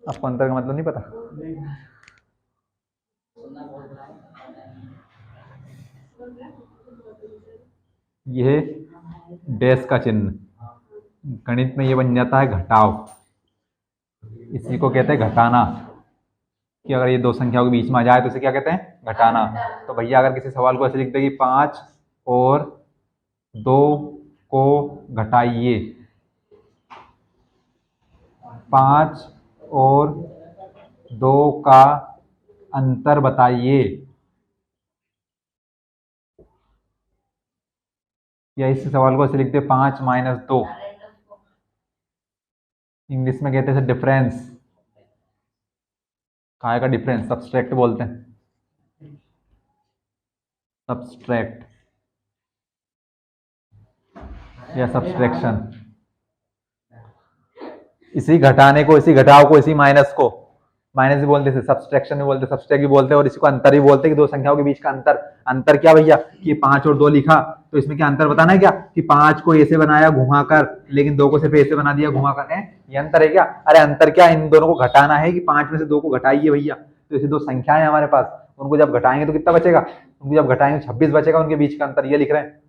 Speaker 1: आपको अंतर का मतलब नहीं पता? यह डैश का चिन्ह गणित में ये बन जाता है घटाव। इसी को कहते हैं घटाना, कि अगर ये दो संख्याओं के बीच में आ जाए तो इसे क्या कहते हैं? घटाना। तो भैया अगर किसी सवाल को ऐसे लिख दे कि 5 और 2 को घटाइए, 5 और 2 का अंतर बताइए, या इस सवाल को ऐसे लिख दे 5 - 2, इंग्लिश में कहते हैं डिफरेंस। काय का डिफरेंस? सब्सट्रैक्ट बोलते हैं, सब्सट्रैक्ट या सब्सट्रैक्शन। इसी घटाने को, इसी घटाव को, इसी माइनस को माइनस भी बोलते हैं, सब्सट्रैक्शन भी बोलते हैं, सब्सट्रैक्ट भी बोलते हैं, और इसी को अंतर भी बोलते हैं कि दो संख्याओं के बीच का अंतर। अंतर क्या भैया कि 5 और 2 लिखा तो इसमें क्या अंतर बताना है क्या कि 5 को ऐसे बनाया घुमाकर, लेकिन 2 को सिर्फ ऐसे बना दिया घुमाकर। ये अंतर है क्या? अरे अंतर क्या, इन दोनों को घटाना है कि 5 में से 2 को घटाइए भैया। तो ऐसी दो संख्याएं हमारे पास, उनको जब घटाएंगे तो कितना बचेगा? उनको जब घटाएंगे 26 बचेगा, उनके बीच का अंतर ये लिख रहे हैं।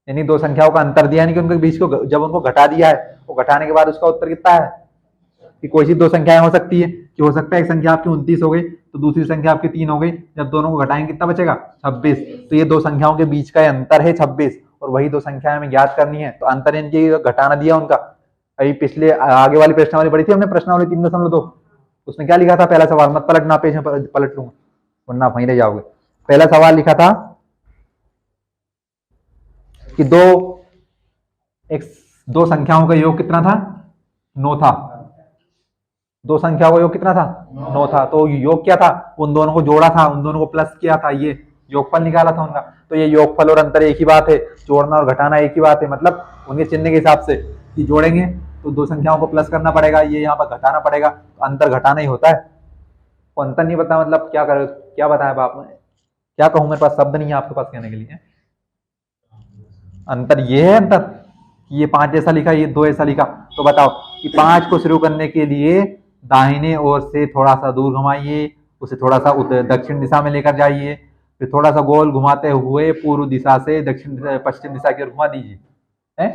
Speaker 1: यानी दो संख्याओं का अंतर दिया, यानी कि उनके बीच को जब उनको घटा दिया है, वो घटाने के बाद उसका उत्तर कितना है कि कोई सी दो संख्याएं हो सकती है कि हो सकता है एक संख्या आपकी 29 हो गई तो दूसरी संख्या आपकी 3 हो गई। जब दोनों को घटाएंगे कितना बचेगा? 26। तो ये दो संख्याओं के बीच का अंतर है 26, और वही दो संख्याएं हमें ज्ञात करनी है। तो अंतर इनकी घटाना दिया उनका। अभी पिछले आगे वाली प्रश्नावली पढ़ी थी हमने, प्रश्नावली 3.2, उसमें क्या लिखा था? पहला सवाल मत पलटना, पेज में पलट लूंगा वरना वहीं रह जाओगे। पहला सवाल लिखा था कि दो संख्याओं का योग कितना था? 9 था। दो संख्याओं का योग कितना था? 9 था। तो योग क्या था? उन दोनों को जोड़ा था, उन दोनों को प्लस किया था, ये योगफल निकाला था उनका। तो ये योगफल और अंतर एक ही बात है, जोड़ना और घटाना एक ही बात है। मतलब उनके चिन्ह के हिसाब से कि जोड़ेंगे तो दो संख्याओं को प्लस करना पड़ेगा, ये यहाँ पर घटाना पड़ेगा, तो अंतर घटाना ही होता है। तो अंतर नहीं पता मतलब क्या बताया बाप ने? क्या कहूं, मेरे पास शब्द नहीं है आपके पास कहने के लिए। अंतर ये है, अंतर ये 5 ऐसा लिखा, ये 2 ऐसा लिखा। तो बताओ कि 5 को शुरू करने के लिए दाहिने ओर से थोड़ा सा दूर घुमाइए, उसे थोड़ा सा दक्षिण दिशा में लेकर जाइए, फिर थोड़ा सा गोल घुमाते हुए पूर्व दिशा से पश्चिम दिशा की ओर घुमा दीजिए। है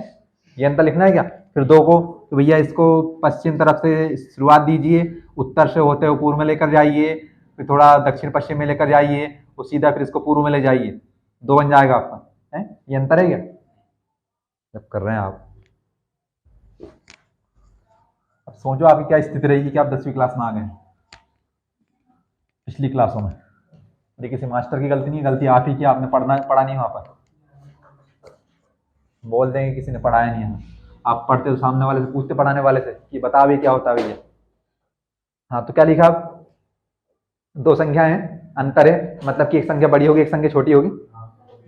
Speaker 1: ये अंतर लिखना है क्या? फिर 2 को तो भैया इसको पश्चिम तरफ से शुरुआत दीजिए, उत्तर से होते हुए पूर्व में लेकर जाइए, फिर थोड़ा दक्षिण पश्चिम में लेकर जाइए, और सीधा फिर इसको पूर्व में ले जाइए। 2 बन जाएगा आपका। है ये अंतर है क्या जब कर रहे हैं आप? अब सोचो आपकी क्या स्थिति रहेगी कि आप 10वीं क्लास में आ गए। पिछली क्लासों में देखिए, किसी मास्टर की गलती नहीं, गलती आप ही की, आपने पढ़ा नहीं वहां पर। बोल देंगे किसी ने पढ़ाया नहीं है, आप पढ़ते तो सामने वाले से पूछते, पढ़ाने वाले से कि बता भी क्या होता है भैया। हाँ तो क्या लिखा? दो संख्याएं हैं, अंतर है, मतलब कि एक संख्या बड़ी होगी एक संख्या छोटी होगी,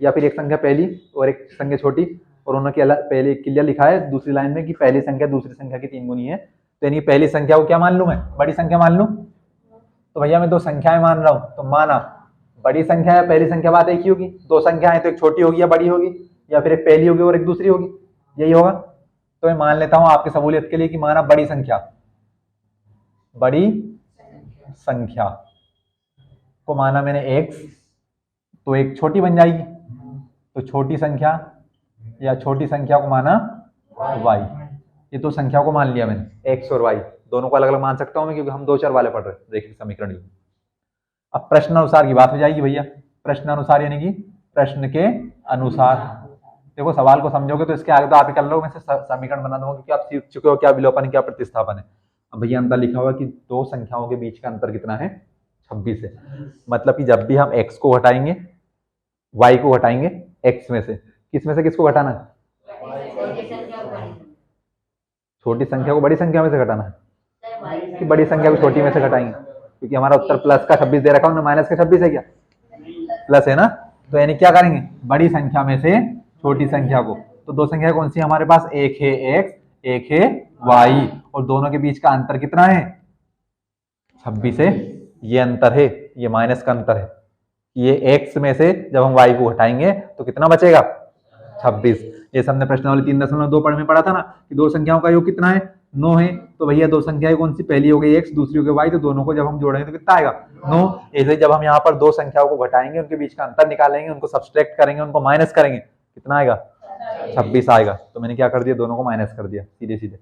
Speaker 1: या फिर एक संख्या पहली और एक संख्या छोटी, और उन्होंने पहले क्लियर लिखा है दूसरी लाइन में कि पहली संख्या दूसरी संख्या की 3 गुनी है। तो यानी पहली संख्या को क्या मान लूं मैं? बड़ी संख्या मान लूं। तो भैया मैं दो संख्याएं मान रहा हूं, तो माना बड़ी संख्या है पहली संख्या, बात एक ही होगी। दो संख्याएं तो एक छोटी होगी या बड़ी होगी, या फिर एक पहली होगी और एक दूसरी होगी, यही होगा। तो मैं मान लेता हूं आपकी सहूलियत के लिए कि माना बड़ी संख्या को माना मैंने x, तो एक छोटी बन जाएगी, तो छोटी संख्या या छोटी संख्या को माना y। ये तो संख्या को मान लिया मैंने, x और y दोनों को अलग अलग मान सकता हूं मैं, क्योंकि हम दो चर वाले पढ़ रहे हैं। देखिए समीकरण ये। अब प्रश्न अनुसार की बात हो जाएगी भैया। प्रश्न अनुसार यानी कि प्रश्न के अनुसार। देखो सवाल को समझोगे तो इसके आगे तो आप ही कर लो, मैं से समीकरण बना दूंगा, क्योंकि आप सीख चुके हो क्या विलोपन क्या प्रतिस्थापन है। अब भैया अंतर लिखा हुआ कि दो संख्याओं के बीच का अंतर कितना है, 26 है। मतलब कि जब भी हम x को घटाएंगे y को घटाएंगे x में से, किस में से किसको घटाना है? छोटी संख्या को बड़ी संख्या में से घटाना है कि बड़ी संख्या को छोटी में से घटाएंगे? क्योंकि हमारा उत्तर प्लस का 26 दे रखा है, माइनस का 26 है क्या? प्लस है ना। तो यानी क्या करेंगे, बड़ी संख्या में से छोटी संख्या को। तो दो संख्या कौन सी है हमारे पास, एक है x एक है y, और दोनों के बीच का अंतर कितना है, 26 है। ये अंतर है, ये माइनस का अंतर है। ये x में से जब हम y को घटाएंगे तो कितना बचेगा, 26। ये हमने प्रश्नावली 3.2 पढ़ में पढ़ा था ना कि दो संख्याओं का योग कितना है, 9 है। तो भैया दो संख्याएं कौन सी, पहली हो गई x दूसरी हो गई y, तो दोनों को जब हम जोड़ेंगे तो कितना आएगा, 9। ऐसे जब हम यहाँ पर दो संख्याओं को घटाएंगे, उनके बीच का अंतर निकालेंगे, उनको सब्सट्रैक्ट करेंगे, उनको माइनस करेंगे, कितना आएगा, 26 आएगा। तो मैंने क्या कर दिया, दोनों को माइनस कर दिया सीधे सीधे।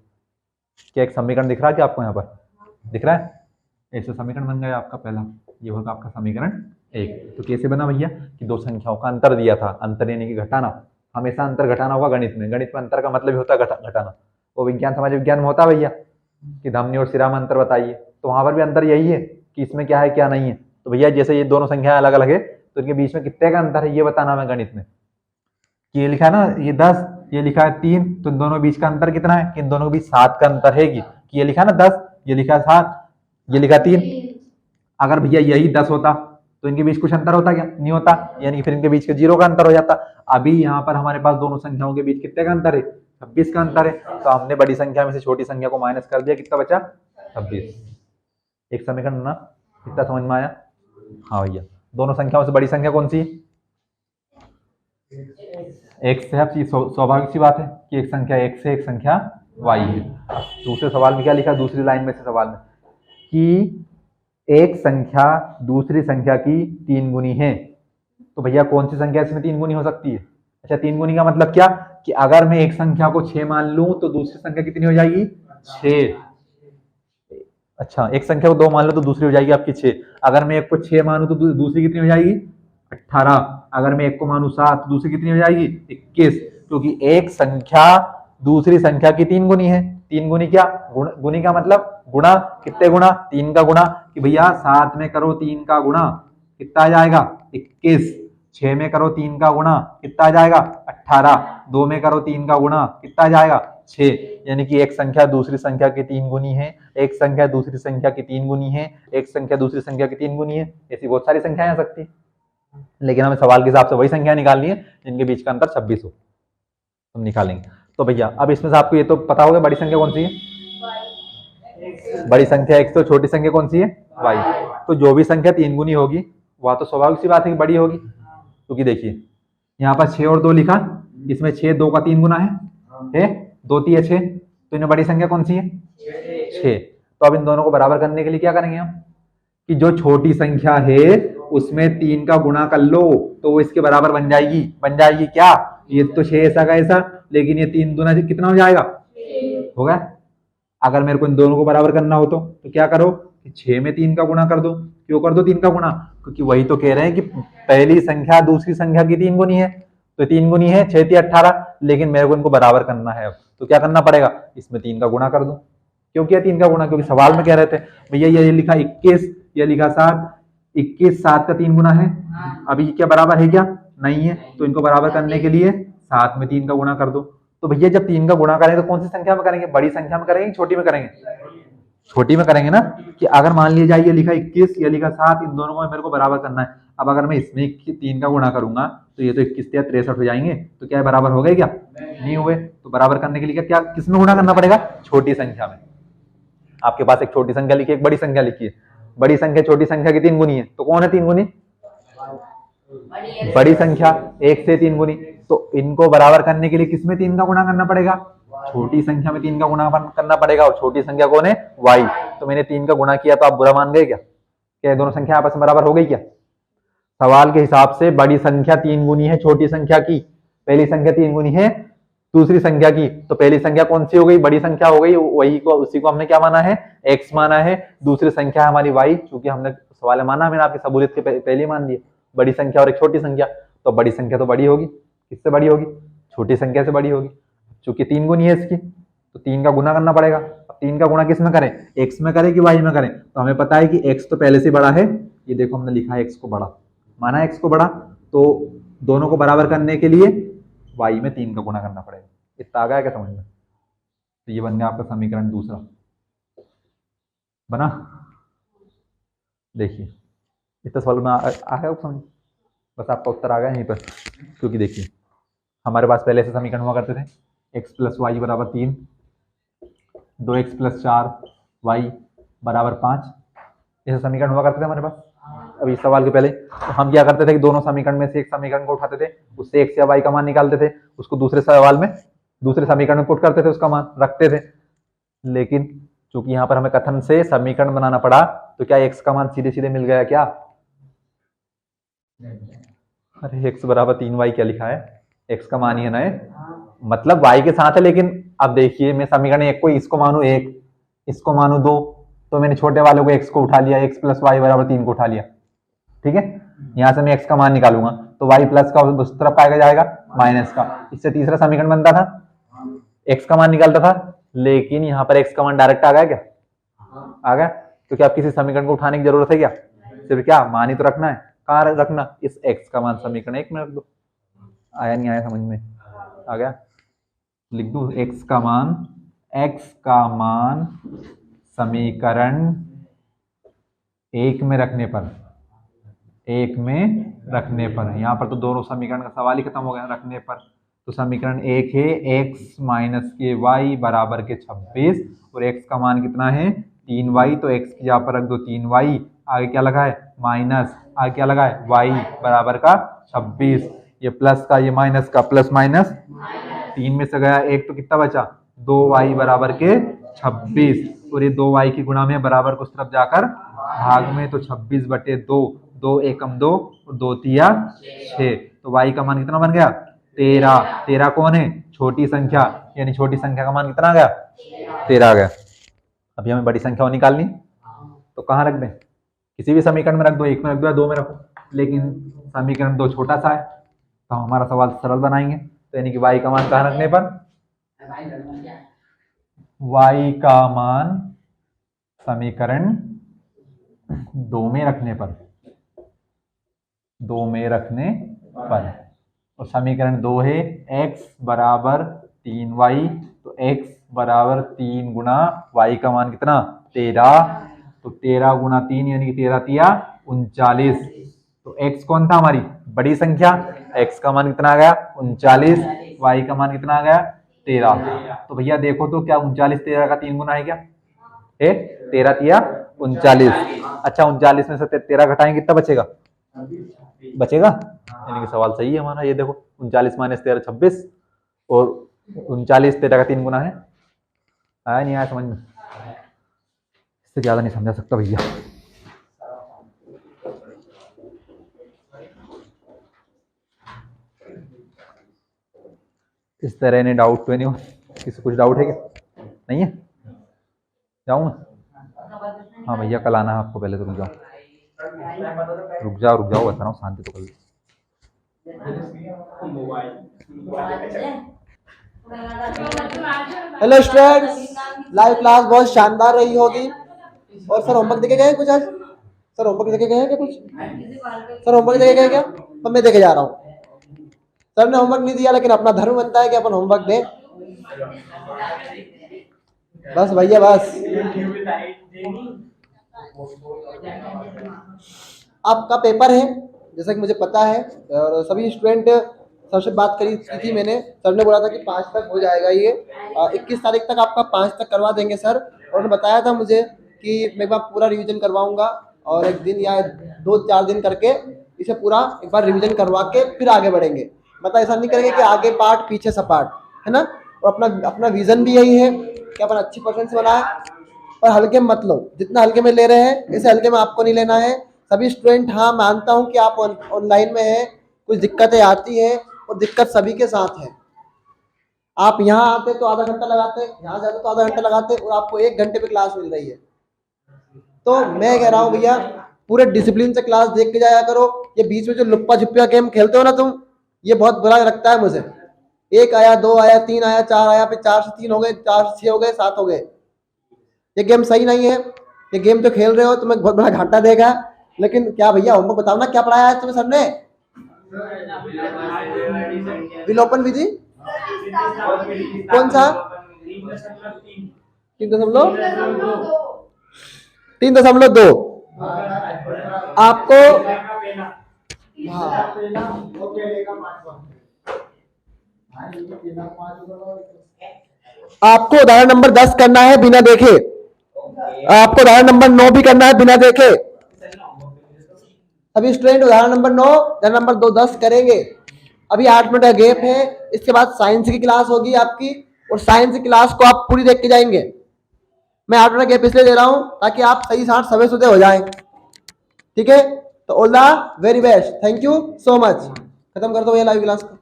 Speaker 1: क्या एक समीकरण दिख रहा है क्या आपको, यहाँ पर दिख रहा है? ऐसे समीकरण बन गया आपका पहला, ये होगा आपका समीकरण 1। तो कैसे बना भैया कि दो संख्याओं का अंतर दिया था, अंतर यानी कि घटाना। हमेशा अंतर घटाना होगा गणित में। गणित में अंतर का मतलब ही होता है घटाना। वो विज्ञान समाज विज्ञान में होता है भैया कि धमनी और सिरा में अंतर बताइए, तो वहां पर भी अंतर यही है कि इसमें क्या है क्या नहीं है। तो भैया जैसे ये दोनों संख्याएं अलग अलग है, तो इनके बीच में कितने का अंतर है ये बताना है गणित में। कि ये लिखा है ना, ये 10, ये लिखा है 3, तो इन दोनों के बीच का अंतर कितना है, कि इन दोनों के बीच 7 का अंतर है। कि ये लिखा है ना 10, ये लिखा है 7, ये लिखा 3। अगर भैया यही 10 होता तो इनके बीच कुछ अंतर होता क्या, नहीं होता, यानी कि फिर इनके बीच के 0 का अंतर हो जाता। अभी यहाँ पर हमारे पास दोनों संख्याओं के बीच कितने का अंतर है, 26 का अंतर है। तो हमने बड़ी संख्या में से छोटी संख्या को माइनस कर दिया, कितना बचा, 26। एक समीकरण ना, कितना समझ में आया? हाँ भैया, दोनों संख्याओं से बड़ी संख्या कौन सी है, x है। अब स्वाभाविक सी बात है कि एक संख्या x है, एक संख्या y है। दूसरे सवाल में क्या लिखा, दूसरी लाइन में से सवाल में कि एक संख्या दूसरी संख्या की 3 गुनी है। तो भैया कौन सी संख्या इसमें 3 गुनी हो सकती है? अच्छा 3 गुनी का मतलब क्या, कि अगर मैं एक संख्या को 6 मान लूं तो दूसरी संख्या कितनी हो जाएगी, 6। अच्छा एक संख्या को 2 मान लो तो दूसरी हो जाएगी आपकी 6। अगर मैं एक को 6 मानूं तो दूसरी कितनी हो जाएगी, 18। अगर मैं एक को मानूं 7 तो दूसरी कितनी हो जाएगी, 21। क्योंकि एक संख्या दूसरी संख्या की 3 गुनी है। 3 गुनी क्या, गुनी का मतलब गुणा, कितने गुणा, 3 का गुणा। कि भैया 7 में करो 3 का गुणा, कितना आ जाएगा, 21। 6 में करो 3 का गुणा, कितना आ जाएगा, 18। 2 में करो 3 का गुणा, कितना आ जाएगा, 6। यानी कि एक संख्या दूसरी संख्या की 3 गुनी है, एक संख्या दूसरी संख्या की 3 गुनी है, एक संख्या दूसरी संख्या की 3 गुनी है। ऐसी बहुत सारी संख्याएं आ सकती, लेकिन हमें सवाल के हिसाब से वही संख्या निकालनी है जिनके बीच का अंतर 26 हो, हम निकालेंगे। तो भैया अब इसमें से आपको ये तो पता होगा बड़ी संख्या कौन सी है, बड़ी संख्या x, तो छोटी संख्या कौन सी है, y। तो जो भी संख्या 3 गुनी होगी वह तो स्वाभाविक सी बात है कि बड़ी होगी। क्योंकि देखिए यहाँ पर 6 और 2 लिखा, इसमें 6 2 का 3 गुना है 2 3 6, तो इन्हें बड़ी संख्या कौन सी है, 6। तो अब इन दोनों को बराबर करने के लिए क्या करेंगे हम, कि जो छोटी संख्या है उसमें 3 का गुणा कर लो तो वो इसके बराबर बन जाएगी। बन जाएगी क्या, ये तो 6 ऐसा का ऐसा, लेकिन ये 3 दूना कितना हो जाएगा, होगा। अगर मेरे को इन दोनों को बराबर करना हो तो क्या करो, कि 6 में 3 का गुणा कर दो। क्यों कर दो 3 का गुणा, क्योंकि वही तो कह रहे हैं कि पहली संख्या दूसरी संख्या की 3 गुनी है, तो 3 गुनी है 6 3 18, लेकिन मेरे को इनको बराबर करना है। अब तो क्या करना पड़ेगा, इसमें 3 का गुणा कर दूं। क्यों किया 3 का गुणा, क्योंकि सवाल में कह रहे थे भैया ये लिखा 21, ये लिखा 7, 21 7 का 3 गुना है। अभी क्या बराबर है क्या, नहीं है, तो इनको बराबर करने के लिए 7 में 3 का गुणा कर दो। तो भैया जब 3 का गुणा करेंगे तो कौन सी संख्या में करेंगे, बड़ी संख्या में करेंगे, छोटी में करेंगे, छोटी में करेंगे ना। कि अगर मान लिया जाए ये लिखा 21, ये लिखा 7, इन दोनों को मेरे को बराबर करना है। अब अगर मैं इसमें 3 का गुणा करूंगा तो ये तो 21 या 63 हो जाएंगे, तो क्या बराबर हो गए, क्या नहीं हुए। तो बराबर करने के लिए क्या किसमें गुणा करना पड़ेगा, छोटी संख्या में। आपके पास एक छोटी संख्या लिखी, एक बड़ी संख्या लिखी है। बड़ी संख्या छोटी संख्या की 3 गुनी है, तो कौन है 3 गुनी, बड़ी संख्या 1 से 3 गुनी। तो इनको बराबर करने के लिए किसमें 3 का गुणा करना पड़ेगा, छोटी संख्या में 3 का गुणा करना पड़ेगा, और छोटी संख्या कौन है, y। तो मैंने 3 का गुणा किया तो आप बुरा मान गए क्या? क्या दोनों संख्या आपस में बराबर हो गई क्या? सवाल के हिसाब से बड़ी संख्या 3 गुनी है छोटी संख्या की, पहली संख्या 3 गुनी है दूसरी संख्या की, तो पहली संख्या कौन सी हो गई, बड़ी संख्या हो गई, वही को उसी को हमने क्या माना है, x माना है। दूसरी संख्या हमारी y, चूंकि हमने सवाल में माना, मैंने आपकी सबूत के पहले मान दिया, बड़ी संख्या और एक छोटी संख्या, तो बड़ी संख्या तो बड़ी होगी, किससे बड़ी होगी, छोटी संख्या से बड़ी होगी। चूंकि 3 गुनी है इसकी, तो 3 का गुना करना पड़ेगा। अब 3 का गुना किस में करें, x में करें कि y में करें? तो हमें पता है कि x तो पहले से बड़ा है, ये देखो हमने लिखा है x को बड़ा, माना है x को बड़ा, तो दोनों को बराबर करने के लिए y में 3 का गुना करना पड़ेगा। इतना आ गया क्या समझ में? तो ये बन गया आपका समीकरण दूसरा बना। देखिए इतना सवाल में आ गया समझ, बस आपका उत्तर आ गया यहीं पर। क्योंकि देखिए हमारे पास पहले से समीकरण हुआ करते थे, x प्लस वाई बराबर 3, 2x प्लस 4y बराबर 5, ऐसे समीकरण हुआ करते थे हमारे पास। अभी सवाल के पहले तो हम क्या करते थे कि दोनों समीकरण में से एक समीकरण को उठाते थे, उससे x या y का मान निकालते थे, उसको दूसरे सवाल में दूसरे समीकरण में पुट करते थे, उसका मान रखते थे। लेकिन चूंकि यहाँ पर हमें कथन से समीकरण बनाना पड़ा, तो क्या x का मान सीधे सीधे मिल गया क्या? अरे x बराबर 3y क्या लिखा है, x का मान ही है ना, मतलब y के साथ है। लेकिन अब देखिए मैं समीकरण एक को इसको मानू 1, इसको मानू 2, तो मैंने छोटे वालों को x को उठा लिया, x प्लस वाई बराबर 3 को उठा लिया, ठीक है। यहां से मैं x का मान निकालूंगा तो y प्लस का उस तरफ आएगा जाएगा माइनस का, इससे तीसरा समीकरण बनता था, x का मान निकालता था। लेकिन यहाँ पर x का मान डायरेक्ट आ गया क्या? आ गया। तो क्या आप किसी समीकरण को उठाने की जरूरत है क्या? सिर्फ क्या मान ही तो रखना है, कहाँ रखना, इस x का मान समीकरण 1 में रख दो। आया नहीं आया समझ में? आ गया। लिख दू x का मान समीकरण 1 में रखने पर, यहाँ पर तो दोनों समीकरण का सवाल ही खत्म हो गया, रखने पर। तो समीकरण 1 है x माइनस के वाई बराबर के 26, और x का मान कितना है 3y, तो x की यहाँ पर रख दो 3y, आगे क्या लगा है माइनस, आगे क्या लगा है y बराबर का 26, ये प्लस का ये माइनस का, प्लस माइनस 3 में से गया 1 तो कितना बचा 2y बराबर के 26, और ये 2y की गुणा में बराबर को उस तरफ जाकर भाग में, तो 26 बटे 2, 2 एकम 2 और 2 तिया 6, तो y का मान कितना बन गया 13। 13 कौन है छोटी संख्या, यानी छोटी संख्या का मान कितना आ गया 13 आ गया। अभी हमें बड़ी संख्या निकालनी, तो कहाँ रख दें, किसी भी समीकरण में रख दो, 1 में रख दो या 2 में रखो, लेकिन समीकरण 2 छोटा सा है, तो हम हमारा सवाल सरल बनाएंगे। तो यानी कि y का मान कहाँ रखने पर, y का मान समीकरण 2 में रखने पर, और समीकरण 2 है x बराबर 3y, तो x बराबर 3 गुना y का मान कितना 13, तो 13 गुना 3 यानी कि 13 तिया 39, तो x कौन था हमारी बड़ी संख्या, x का मान कितना आ गया 39, y का मान कितना आ गया 13। तो भैया देखो तो क्या 39 13 का 3 गुना है क्या, है 13 तिया 39। अच्छा 39 में से 13 घटाएंगे कितना बचेगा, यानी कि सवाल सही है हमारा। ये देखो 39 माइनस 13 26, और 39 13 का 3 गुना है। आया नहीं आया समझ में? इससे ज्यादा नहीं समझा सकता भैया। इस तरह ने डाउट तो नहीं हो, किसी कुछ डाउट है क्या? नहीं है, जाऊँ मैं? हाँ भैया कल आना है आपको, पहले तो रुक जाओ बता रहा हूँ, शांति तो कर लो।
Speaker 2: हेलो स्टूडेंट्स, लाइव क्लास बहुत शानदार रही होगी। और सर होमवर्क देके गए कुछ आज? सर होमवर्क देके गए हैं क्या कुछ? सर होमवर्क देके गए क्या? तो मैं देके जा रहा हूँ। सर ने होमवर्क नहीं दिया, लेकिन अपना धर्म बनता है कि अपन होमवर्क दें। बस भैया बस। आपका पेपर है जैसा कि मुझे पता है, और सभी स्टूडेंट सर से बात करी थी मैंने, सर ने बोला था कि 5 तक हो जाएगा ये, 21 तारीख तक आपका 5 तक करवा देंगे सर। और उन्होंने बताया था मुझे कि मैं एक बार पूरा रिवीजन करवाऊंगा, और एक दिन या 2-4 दिन करके इसे पूरा एक बार रिवीजन करवा के फिर आगे बढ़ेंगे। मतलब ऐसा नहीं करेंगे कि आगे पार्ट पीछे सपाट, है ना। और अपना अपना विजन भी यही है कि अपन अच्छी परसेंटेज बनाए, पर हल्के में मत लो। जितना हल्के में ले रहे हैं इसे हल्के में आपको नहीं लेना है। सभी स्टूडेंट, हाँ मानता हूँ कि आप ऑनलाइन में हैं, कुछ दिक्कतें आती हैं और दिक्कत सभी के साथ है। आप यहाँ आते तो आधा घंटा लगाते, यहाँ जाते तो आधा घंटा लगाते और आपको 1 घंटे पे क्लास मिल रही है। तो मैं कह रहा हूँ भैया पूरे डिसिप्लिन से क्लास देख के जाया करो। ये बीच में जो लुप्पा छुपिया गेम खेलते हो ना तुम, ये बहुत बुरा लगता है मुझे। 1 आया, 2 आया, 3 आया, 4 आया, फिर 4 से 3 हो गए, 4 से 6 हो गए, 7 हो गए। ये गेम सही नहीं है। ये गेम जो खेल रहे हो तुम्हें बहुत बड़ा घाटा देगा। लेकिन क्या भैया होमवर्क बताओ ना, क्या पढ़ाया है तुम्हें सर ने? विलोपन विधि कौन सा? 3.2 आपको, हाँ आपको उदाहरण नंबर 10 करना है बिना देखे, आपको उदाहरण नंबर 9 भी करना है बिना देखे। सभी स्टूडेंट उदाहरण नंबर 9, उदाहरण नंबर 2, 10 करेंगे। अभी 8 मिनट का गैप है, इसके बाद साइंस की क्लास होगी आपकी, और साइंस की क्लास को आप पूरी देख के जाएंगे। मैं 8 मिनट गैप इसलिए दे रहा हूं ताकि आप सही साथ समय सुधे हो जाएं। ठीक है, तो all the very best, thank you so much. खत्म कर दो ये लाइव क्लास को।